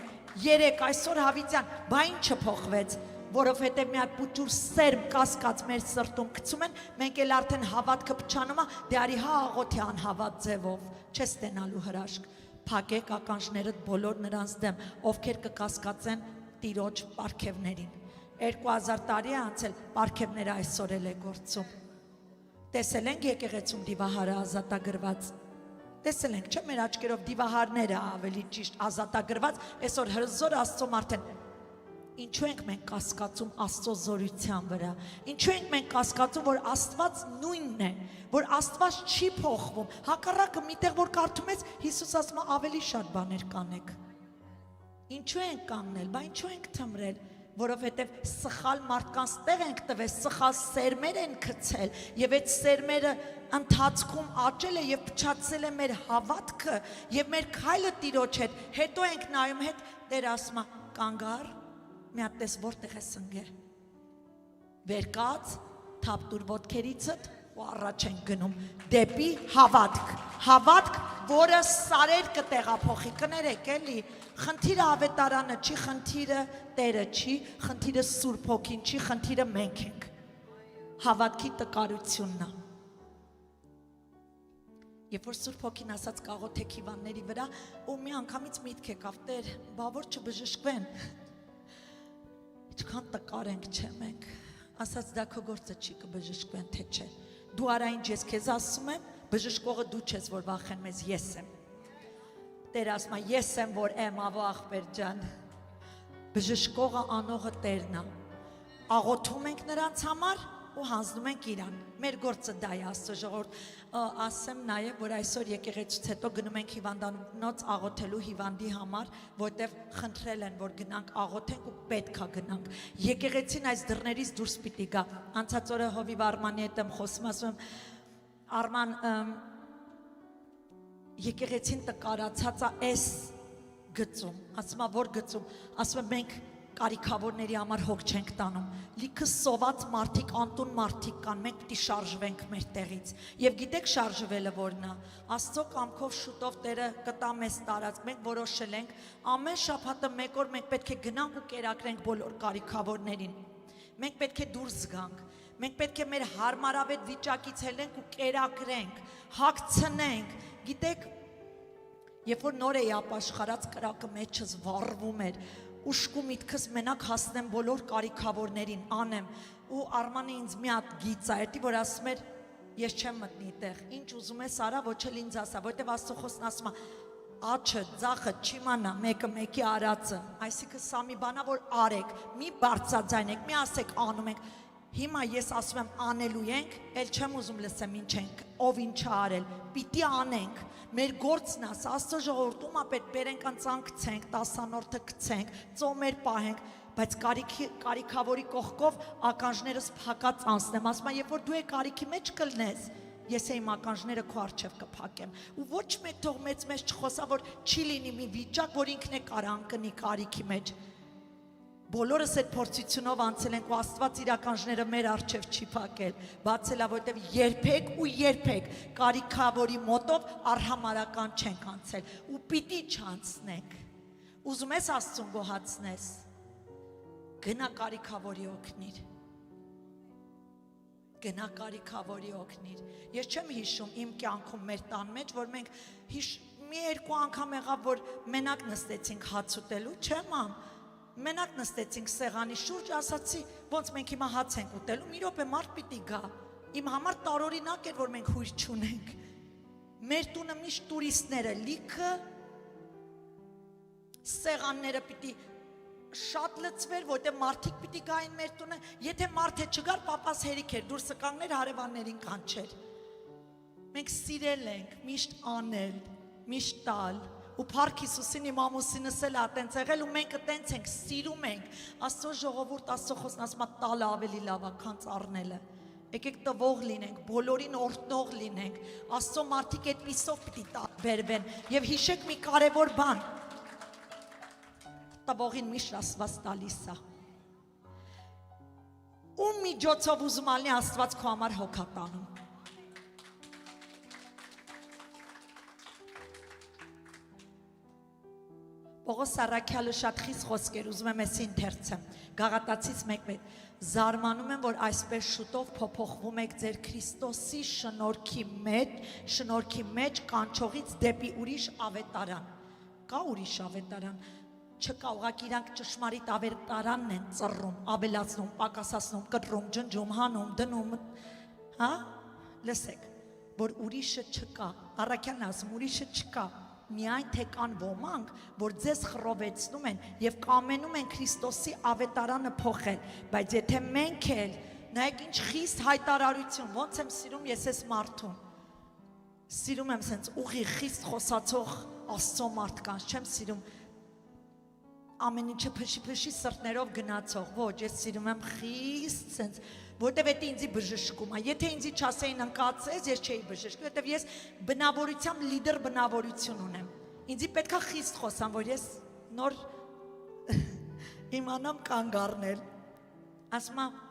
երեք այսօր հավիտյան, բա ինչը փոխվեց, որովհետև մի հատ պուճուր սերմ կասկած մեր սրտում գցում են, մենք էլ արդեն հավատքը փչանում է, դե արի հա աղոթի անհավատ ձևով, չես ստենալու հրաշք, փակեք ականջներդ բոլոր նրանց դեմ, ովքեր կկասկածեն Տիրոջ պարգևներին։ 2000 տարի է անցել, պարգևները այսօր էլ է գործում։ Տեսել ենք եկեղեցում դիվահարը ազատագրված։ Տեսել ենք, չէ՞ մեր աչքերով դիվահարները ավելի ճիշտ ազատագրված, այսօր հրզոր Աստծո մարդեն։ Ինչու ենք մենք կասկածում Աստծո զորության վրա։ Ինչու ենք մենք կասկածում, որ Աստված նույնն է, որ Աստված չի փոխվում։ Հակառակը միտեղ որ կարդում ես, Հիսուս ասում է ավելի շատ բաներ կանեք։ Ինչու ենք կանգնել, բա ինչու ենք թմրել, որովհետև սխալ մարդկանց տեղ ենք տվել, սխալ սերմեր են գցել, եւ այդ սերմերը ընթացքում աճել է եւ փչացել է մեր հավատքը եւ մեր քայլը Տիրոջ հետ։ Հետո ենք նայում հետ, Տեր ասում է, կանգար, մի հատ տես որտեղ ես ընկել։ Վեր կաց, թափ տուր ոտքերիցդ ու առաջ ենք գնում դեպի հավատք։ Հավատք, որը սարեր կտեղափոխի, կներեք էլի, խնդիրը ավետարանը չի, խնդիրը Տերը չի, խնդիրը Սուրբ Հոգին չի, խնդիրը մենք ենք։ Հավատքի տկարությունն է։ Երբ որ Սուրբ Հոգին ասաց կաղոթեք հիվանդների վրա, ու մի անգամից միտք եկավ, Տեր, բա որ չբժշկվեն։ Ինչքան տկար ենք, չէ՞ մենք։ Ասաց դա քո գործը չի, կբժշկվեն, թե չէ։ Դու արա ինչ ես քեզ ասում եմ, բժշկողը դու չես, որ վախենում ես, ես եմ։ Տեր ասում է, ես եմ, որ եմ, ավո աղբեր ջան։ Բժշկողը անողը Տերն է։ Աղոթում ենք նրանց համար ու հանձնում ենք իրան։ Մեր գործը դա է, Աստծո ժողովուրդ։ Ասեմ նաև, որ այսօր եկեղեցուց հետո գնում ենք հիվանդանոց աղոթելու հիվանդի համար, որտեղ խնդրել են, որ գնանք աղոթենք ու պետք է գնանք։ Եկեղեցին այս դռներից դուրս պիտի գա։ Անցած օրը Հովիվ Արմանի հետ եմ խոսում, ասում եմ, Արման, եկեղեցին տկարացած է էս գծում, ասում է, որ գծում, ասում եմ, մենք կարիքավորների համար հոգ չենք տանում, լիքը սոված մարդիկ, անտուն մարդիկ կան, մենք պիտի շարժվենք մեր տեղից, և գիտեք շարժվելը որն է, Աստծո կամքով շուտով Տերը կտա մեզ տարածք, մենք որոշել ենք, ամեն շաբաթը մեկ օր մենք պետք է գնանք ու կերակրենք բոլոր կարիքավորներին, մենք պետք է դուրս գանք, մենք պետք է մեր հարմարավետ վիճակից հելենք ու կերակրենք, հագցնենք, գիտեք, երբ որ նոր էի ապաշխարած կրակը մեջս վառվում էր, ուշկու միտքս մենակ հասնեմ բոլոր կարիքավորներին, անեմ, ու Արմանը ինձ մի հատ գիծ այդի, որ ասում էր, ես չեմ մտնի տեղ, ինչ ուզում ես արա, ոչ էլ ինձ ասա, որտև Աստծո խոսքն ասում է, աչը, ձախը, չիմանա, մեկը մեկի արածը, այսինքն սա մի բանա, որ արեք, մի բարձրաձայնեք, մի ասեք անում ենք, Հիմա ես ասում եմ անելու ենք, էլ չեմ ուզում լսեմ ինչ ենք, ով ինչ արել, պիտի անենք, մեր գործն ասա, Աստծո ժողովրդում ապետ բերենք անցանքցենք, 10-րդը գցենք, ծոմեր պահենք, բայց կարիքավորի կողքով ականջներս փակած անցնեմ, ասում եմ, երբ որ դու կարիքի մեջ կլնես, ես իմ ականջները քո առջև կփակեմ, ու ոչ մեկ թող մեծ չխոսա, որ չի լինի մի վիճակ, որ ինքն է կարող ընկնի կարիքի մեջ։ Բոլորս այդ փորձությունով անցել ենք ու Աստված իր ականջները մեր առջև չի փակել, բացելա, որտեղ երբեք ու երբեք կարիքավորի մոտով արհամարական չենք անցել ու պիտի չանցնենք։ Ուզում ես Աստծուն գոհացնես, գնա կարիքավորի օգնիր։ Գնա կարիքավորի օգնիր։ Ես չեմ հիշում իմ կյանքում մեր տան մեջ, որ մենք մի երկու անգամ եղավ, որ մենակ նստեցինք հաց ուտելու, չեմ ամ։ Մենակ նստեցինք սեղանի շուրջ, ասացի, ոնց մենք հիմա հաց ենք ուտելու, մի րոպե մարդ պիտի գա։ Իմ համար տարօրինակ էր, որ մենք հույս չունենք։ Մեր տունը միշտ տուրիստները լիքը, սեղանները պիտի շատ լցվեր, որտեղ մարդիկ պիտի գային մեր տունը, եթե մարդ չգար, պապաս հերիք էր, դուրսը կանգներ հարևաններին կանչեր։ Մենք սիրել ենք, միշտ անել, միշտ տալ, ու Փառք Հիսուսին իմ ամուսինս էլ ատենց եղել ու մենք ատենց ենք, սիրում ենք, Աստծո ժողովուրդ, Աստծո խոսքն ասում է տալը ավելի լավ է, քան առնելը։ Եկեք տվող լինենք, բոլորին օրհնող լինենք, Աստծո մարդիկ այդպիսով պիտի տարբերվեն եւ հիշեք մի կարեւոր բան, տվողին միշտ Աստված տալիս է։ Ում միջոցով ուզում ալնի Աստված քո համար հոգա տանում։ Պողոս Առաքյալը շատ խիստ խոսքեր, ուզում եմ էսի ընթերցեմ, Գաղատացից 1:1 Զարմանում եմ, որ այսպես շուտով փոփոխվում եք ձեր Քրիստոսի շնորհքի մեջ կանչողից դեպի ուրիշ ավետարան։ Կա ուրիշ ավետարան, չկա, ուղղակի իրանք ճշմարիտ ավետարանն են ծռում, ավելացնում, պակասացնում, կտրում, ջնջում, հանում, դնում, հա, լսեք, որ ուրիշը չկա, Առաքյալն ասում, ուրիշը չկա, միայն թե կան ոմանք, որ ձեզ խռովեցնում են եւ կամենում են Քրիստոսի ավետարանը փոխել, բայց եթե մենք էլ, նայեք ինչ խիստ հայտարարություն, ոնց եմ սիրում ես այս մարդուն, սիրում եմ սենց ուղիղ խիստ խոսացող Աստծո մարդկանց, չեմ սիրում ամեն ինչը փշի սրտներով գնացող, ոչ, ես սիրում եմ խիստ սենց, որտեվ դա ինձի բժշկում է, եթե ինձի չասեին ընկացես, ես չէի բժշկի, որտեվ ես բնավորությամբ լիդեր բնավորություն ունեմ, ինձի պետքա խիստ խոսամ, որ ես նոր իմանամ կանգ առնել, ասում եմ,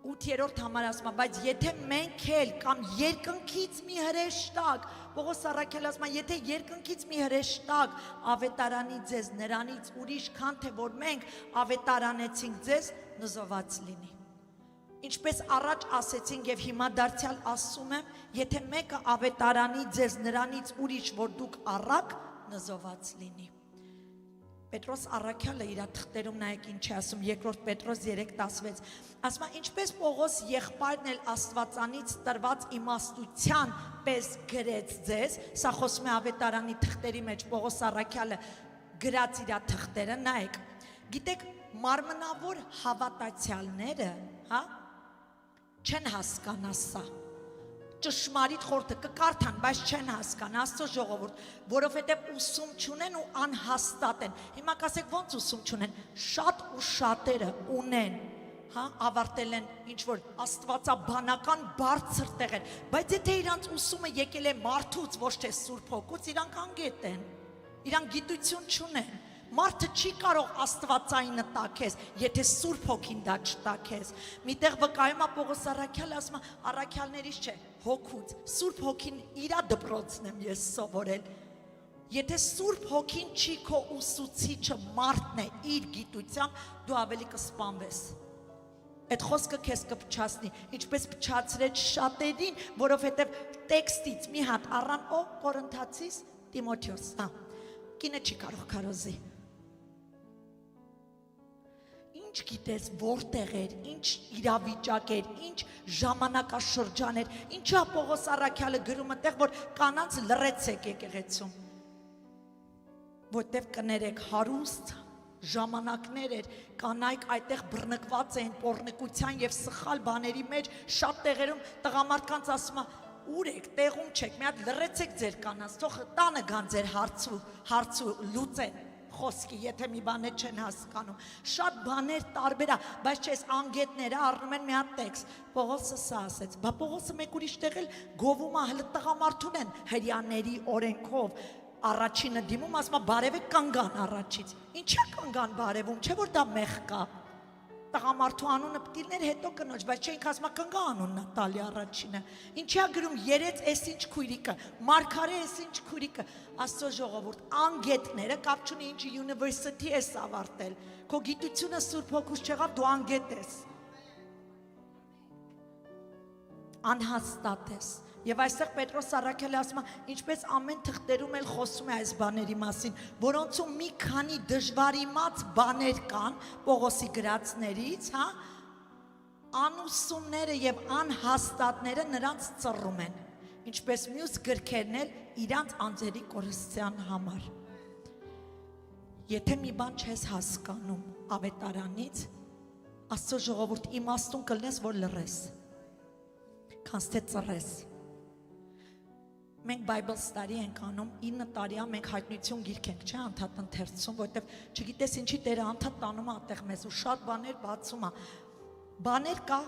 8-րդ համար ասում եմ, բայց եթե մենք էլ կամ երկնքից մի հրեշտակ, Պողոս Առաքյալը ասում է, եթե երկնքից մի հրեշտակ ավետարանի ձեզ նրանից ուրիշ, քան թե որ մենք ավետարանեցինք ձեզ, նզոված լինի։ Ինչպես առաջ ասեցինք եւ հիմա դարձյալ ասում եմ, եթե մեկը ավետարանի ձեզ նրանից ուրիշ, որ դուք առաք, նզոված լինի։ Պետրոս Առաքյալը իր թղթերում նայեք ինչ է ասում, 2 Պետրոս 3:16, ասում է, ինչպես Պողոս եղբայրն էլ Աստվածանից տրված իմաստության պես գրեց ձեզ, սա խոսում է ավետարանի թղթերի մեջ Պողոս Առաքյալը գրած իր թղթերը, նայեք, գիտեք, մարմնավոր հավատացյալները, հա, չեն հասկանա սա, ճշմարիտ խորհուրդը կկարդան, բայց չեն հասկանա, Աստծո ժողովուրդ, որովհետև ուսում չունեն ու անհաստատ են։ Հիմա կասեք ոնց ուսում չունեն, շատ ու շատերը ունեն, հա, ավարտել են ինչ որ աստվածաբանական բարձր տեղեր, բայց եթե իրանց ուսումը եկել է մարդուց, ոչ թե Սուրբ Հոգուց, իրանք անգետ են, իրանք գիտություն չունեն։ Մարդը չի կարող աստվածայինը տաքես, եթե Սուրբ Հոգին դա չտաքես։ Միտեղ վկայում է Պողոս Առաքյալը, ասում է, առաքյալներից չէ, հոգուց, Սուրբ Հոգին իրա դպրոցն եմ ես սովորել։ Եթե Սուրբ Հոգին չի քո ուսուցիչը, մարդն է իր գիտությամբ, դու ավելի կսպանվես։ Այդ խոսքը քեզ կփչացնի, ինչպես փչացրեց շատերին, որովհետև տեքստից մի հատ առան, օ, Կորինթացիս Տիմոթեոս, հա, կինը չի կարող քարոզի։ Ինչ գիտես, որտեղ էր, ինչ իրավիճակ էր, ինչ ժամանակաշրջան էր, ինչա Պողոս Առաքյալը գրում այդտեղ, որ կանանց լռեցեք եկեղեցում, որտեղ կներեք հարուստ, ժամանակներ էր, կանայք այդտեղ բռնկված էին պոռնկության եւ սխալ բաների մեջ, շատ տեղերում տղամարդկանց ասում է ուր եք, տեղում չեք, մի հատ լռեցեք ձեր կանանց, թող տանը գան ձեր հարցու լուծեն խոսքի, եթե մի բան չեն հասկանում։ Շատ բաներ տարբեր է, բայց չես անգետները առնում են մի հատ տեքստ։ Պողոսը սա ասեց, բա Պողոսը մեկ ուրիշ տեղ էլ գովում է հələ տղամարդուն են հրյաների օրենքով առաջինը դիմում, ասում է բարևեք կանգան առաջից։ Ինչա կանգան բարևում, չէ որ դա մեղ կա։ Տղամարդու անունը պտիլներ հետո կնոջ, բայց չէինք ասում կնգա անունն է տալի առաջինը։ Ինչի՞ա գրում երեց էս ինչ քույրիկը, մարգարե էս ինչ քույրիկը, Աստծո ժողովուրդ, անգետները կապ չունի ինչ university ես ավարտել։ Քո գիտությունը Սուրբ Հոգուց չեղավ, դու անգետ ես։ Անհաստատ ես։ Եվ այստեղ Պետրոս Առաքելը ասում է, ինչպես ամեն թղթերում էլ խոսում է այս բաների մասին, որոնցում մի քանի դժվարիմաց բաներ կան Պողոսի գրածներից, հա, անուսումները եւ անհաստատները նրանց ծռում են, ինչպես մյուս գրքերն էլ իրանց անձերի կորստյան համար։ Եթե մի բան չես հասկանում ավետարանից, Աստծո ժողովուրդ իմաստուն կլնես, որ լռես, քանց թե ծռես։ Մենք Bible study ենք անում, 9 տարիա մենք հայտնություն գիրք ենք, չէ, անդադ ընթերցում, որտեվ չգիտես ինչի Տերը անդադ տանում է այդտեղ մեզ ու շատ բաներ բացում է։ Բաներ կա,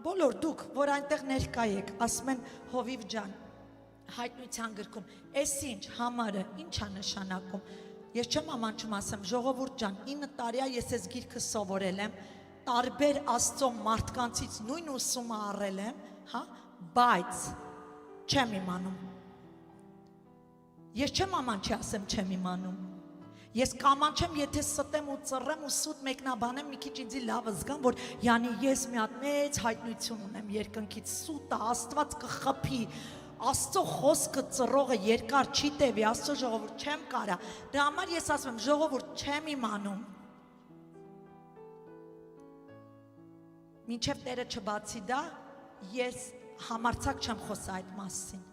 բոլոր դուք, որ այնտեղ ներկա եք, ասում են Հովիվ ջան, հայտնության գրքում, էս ինչ համարը, ինչ է նշանակում։ Ես չեմ ամանչում ասեմ, ժողովուրդ ջան, 9 տարիա ես այս գիրքը սովորել եմ, տարբեր Աստծո մարդկանցից նույն ուսումը առել եմ, հա, բայց չեմ իմանում։ Ես չեմ ամանչի ասեմ չեմ իմանում։ Ես կամանչեմ, եթե ստեմ ու ծռեմ ու սուտ մեկնաբանեմ, մի քիչ ինձի լավ զգամ, որ յանի ես մի հատ մեծ հայտնություն ունեմ երկնքից, սուտը Աստված կխփի, Աստծո խոսքը ծռողը երկար չի տևի, Աստծո ժողովուրդ չեմ կարա։ Դրա համար ես ասում եմ, ժողովուրդ չեմ իմանում։ Մինչև Տերը չբացի դա, ես համարձակ չեմ խոսա այդ մասին։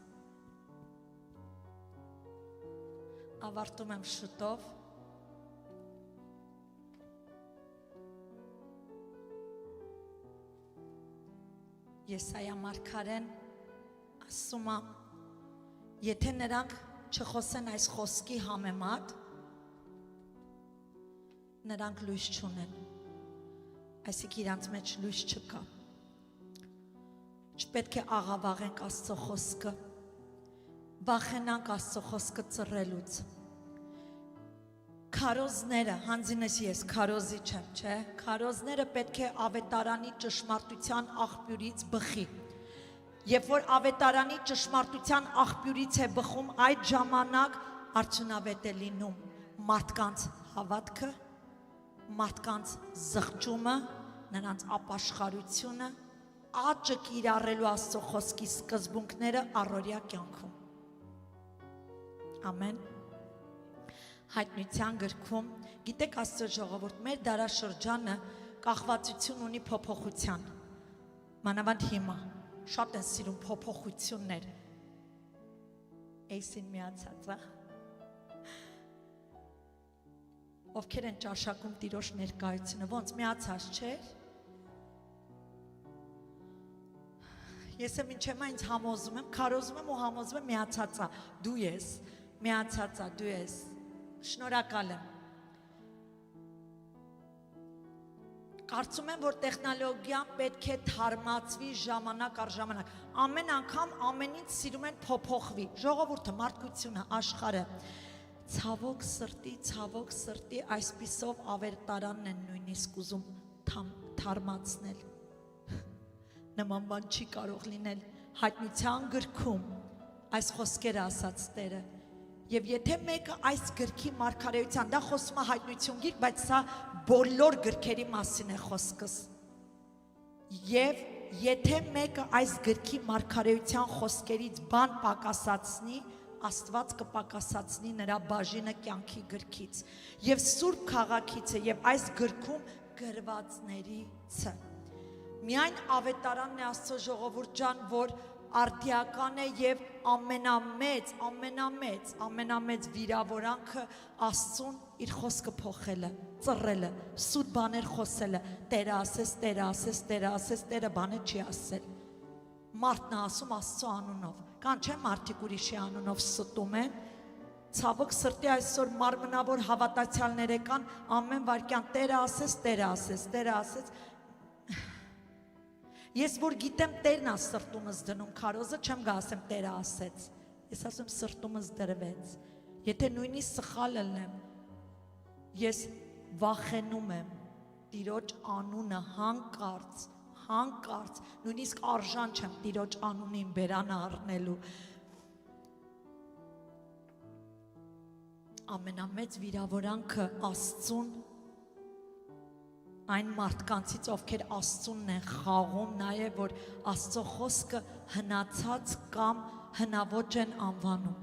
Ավարտում եմ շուտով։ Եսայա մարգարեն ասում է, եթե նրանք չխոսեն այս խոսքի համեմատ, նրանք լույս չունեն, այսինքն իրանց մեջ լույս չկա։ Չպետք է աղավաղենք Աստծո խոսքը, վախենանք Աստծո խոսքը ծռելուց։ Քարոզները, հանձինս ես քարոզի չեմ, չէ, քարոզները պետք է ավետարանի ճշմարտության աղբյուրից բխի։ Երբ որ ավետարանի ճշմարտության աղբյուրից է բխում, այդ ժամանակ արդյունավետ է լինում մարդկանց հավատքը, մարդկանց զղջումը, նրանց ապաշխարությունը, աճը կիրառելու Աստծո խոսքի սկզբունքները առօրյա կյանքում։ Ամեն։ Հայտնության գրքում, գիտեք Աստծո ժողովուրդ, մեր դարաշրջանը կախվածություն ունի փոփոխության, մանավանդ հիմա, շատ են սիրում փոփոխություններ, էյսին միացած, ովքեր են ճաշակում Տիրոջ ներկայությունը, ոնց միացած չէր, ես եմ ինչեմա ինձ համոզում եմ, քարոզում եմ ու համոզում եմ միացածա, դու ես, միացածա, դու ես, շնորհակալ եմ։ Կարծում եմ, որ տեխնոլոգիան պետք է թարմացվի ժամանակ առ ժամանակ։ Ամեն անգամ ամենից սիրում են փոփոխվի։ Ժողովուրդը, մարդկությունը, աշխարհը։ Ցավոք սրտի, այսպիսով ավետարանն են նույնիսկ ուզում թարմացնել։ Նման բան չի կարող լինել։ Հայտնության գրքում այս խոսքերը ասաց Տերը։ Եվ եթե մեկը այս գրքի մարգարեության, դա խոսում է հայտնություն գիրք, բայց սա բոլոր գրքերի մասին է խոսքս։ Եվ եթե մեկը այս գրքի մարգարեության խոսքերից բան պակասացնի, Աստված կպակասացնի նրա բաժինը կյանքի գրքից եւ Սուրբ քաղաքից է եւ այս գրքում գրվածներից է։ Միայն ավետարանն է Աստծո ժողովուրդ ջան, որ արդիական է եւ ամենամեծ վիրավորանքը Աստծուն իր խոսքը փոխելը, ծռելը, սուտ բաներ խոսելը, Տերը ասես, Տերը բանը չի ասել։ Մարդն է ասում Աստծո անունով, կան չէ մարդիկ ուրիշի անունով ստում են, ցավոք սրտի այսօր մարմնավոր հավատացյալներ կան, ամեն վարքյան Տերը ասես։ Ես որ գիտեմ Տերն է սրտումս դնում քարոզը, չեմ գա ասեմ Տերը ասեց, ես ասում սրտումս դրվեց, եթե նույնիսկ սխալ ելնեմ, ես վախենում եմ Տիրոջ անունը հանկարծ, նույնիսկ արժան չեմ Տիրոջ անունին բերանը առնելու։ Ամենամեծ վիրավորանքը Աստծուն, այն մարդկանցից, ովքեր Աստծունն են խաղում, նաև որ Աստծո խոսքը հնացած կամ հնաոճ են անվանում։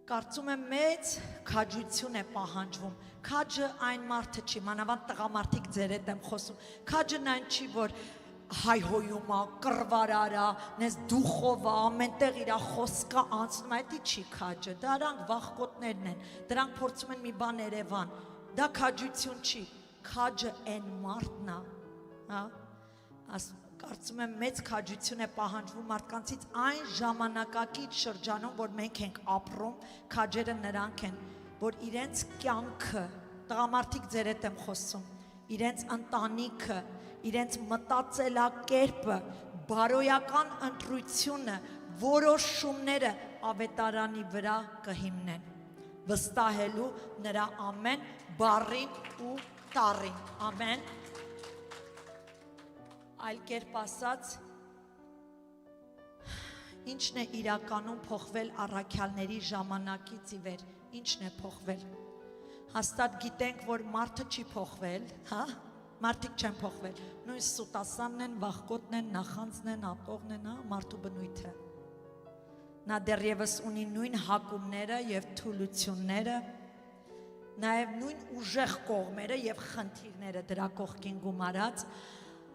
Կարծում եմ մեծ քաջություն է պահանջվում։ Քաջը այն մարդը չի, մանավանդ տղամարդիկ ձեր հետ եմ խոսում։ Քաջն այն չի, որ հայհոյում է, կռվարար է, նես դուխով է, ամենտեղ իր խոսքը անցնում է, դա չի քաջը, դրանք վախկոտներն են, դրանք փորձում են մի բան Երևան, դա քաջություն չի, քաջը այն մարդն է, կարծում եմ մեծ քաջություն է պահանջվում մարդկանցից այն ժամանակակից շրջանում, որ մենք ենք ապրում, քաջերը նրանք են, որ իրենց կյանքը, տղամարդիկ ձեր հետ եմ խոսում, իրենց ընտանիքը, իրենց մտածելակերպը, բարոյական ընտրությունը, որոշումները ավետարանի վրա կհիմնեն, վստահելու նրա ամեն բառին ու տառին, ամեն։ Այլ կերպ ասած, ինչն է իրականում փոխվել առաքյալների ժամանակից ի վեր, ինչն է փոխվել։ Հաստատ գիտենք, որ մարդը չի փոխվել, մարդիկ չեն փոխվել, նույն սուտասանն են, վախկոտն են, նախանձն են, ատողն են, մարդու բնույթը։ Նա դեռևս ունի նույն հակումները և թուլությունները, նաև նույն ուժեղ կողմերը և խնդիրները դրա կողքին գումարած,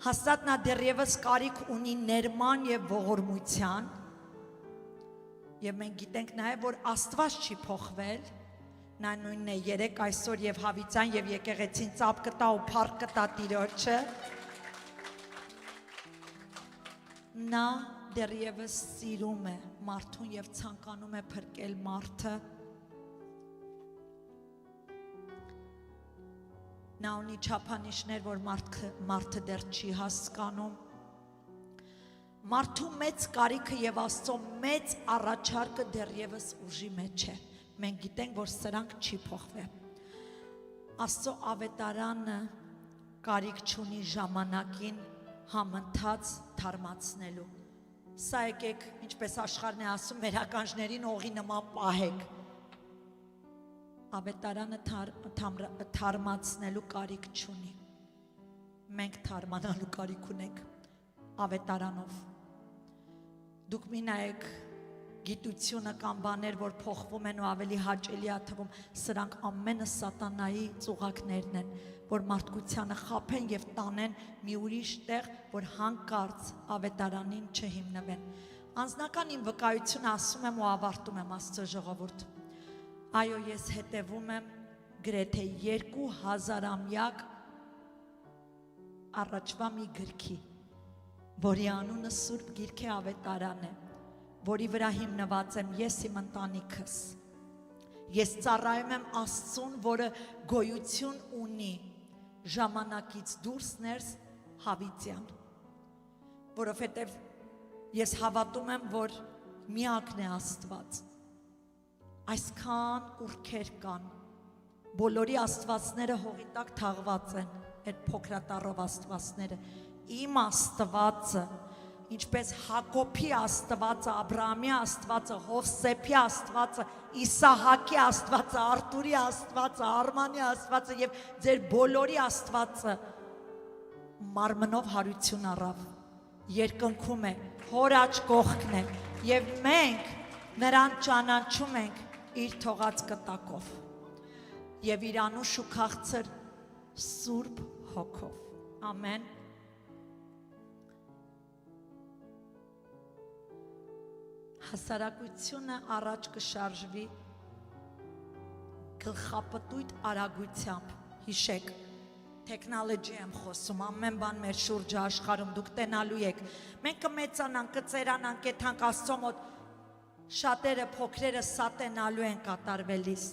հաստատ նա դեռևս կարիք ունի ներման և ողորմության, և մենք գիտենք նաև, որ Աստված չի փոխվել, նա նույնն է երեկ այսօր և հավիտյան և եկեղեցին ծապ կտա ու փառք կտա Տիրոջը, նա դեռևս սիրում է մարդուն և ցանկանում է փրկել մարդը, նա ունի չափանիշներ, որ մարդը դեռ չի հասկանում, մարդու մեծ կարիքը և Աստծո մեծ առաջարկը դեռևս ուժի մեջ է, մենք գիտենք, որ սրանք չի փոխվել, Աստծո ավետարանը կարիք չունի ժամանակին համընթաց թարմացնելու, սա եկեք, ինչպես աշխարհն է ասում, մեր ականջներին օղի նման պահեք, ավետարանը թարմացնելու կարիք չունի, մենք թարմանալու կարիք ունենք ավետարանով, դուք մի նայեք գիտությունը կամ բաներ, որ փոխվում են ու ավելի հաճելի է թվում, սրանք ամենը սատանայի ծուղակներն են, որ մարդկությանը խաբեն և տանեն մի ուրիշ տեղ, որ հանկարծ ավետարանին չհիմնվեն։ Անձնական իմ վկայությունը ասում եմ ու ավարտում եմ Աստծո ժողովուրդ։ Այո, ես հետևում եմ գրեթե 2000-ամյակ առաջվա մի գրքի, որի անունը Սուրբ Գիրքի ավետարան է, որի վրա հիմնված եմ ես իմ ընտանիքս։ Ես ծառայում եմ Աստծուն, որը գոյություն ունի ժամանակից դուրս ներս հավիտյան, որովհետև ես հավատում եմ, որ միակն է Աստված, այսքան ուրքեր կան, բոլորի աստվածները հողի տակ թաղված են, այդ փոքրատառով աստվածները, իմ Աստվածը, ինչպես Հակոբի Աստվածը, Աբրահամի Աստվածը, Հովսեփի Աստվածը, Իսահակի Աստվածը, Արթուրի Աստվածը, Արմանի Աստվածը և ձեր բոլորի Աստվածը մարմնով հարություն առավ, երկնքում է, հոր աջ կողքն է, և մենք նրան ճանաչում ենք իր թողած կտակով և իր անուշ ու քաղցր Սուրբ Հոգով, ամեն, Հասարակությունը առաջ կշարժվի գլխապտույտ արագությամբ, հիշեք, տեխնոլոգի եմ խոսում, ամեն բան մեր շուրջը աշխարհում դուք տենալու եք, մենք կմեծանանք, կծերանանք, կեթանք Աստծո մոտ, շատերը փոքրերը սատենալու են կատարվելիս,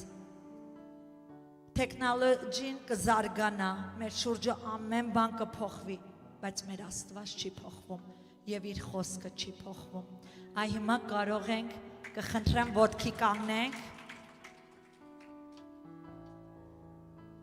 տեխնոլոգին կզարգանա, մեր շուրջը ամեն բան կփոխվի, բայց մեր Աստված չի փոխվում եւ իր խոսքը չի փոխվում, այ հիմա կարող ենք կխնդրեմ ոտքի կանգնենք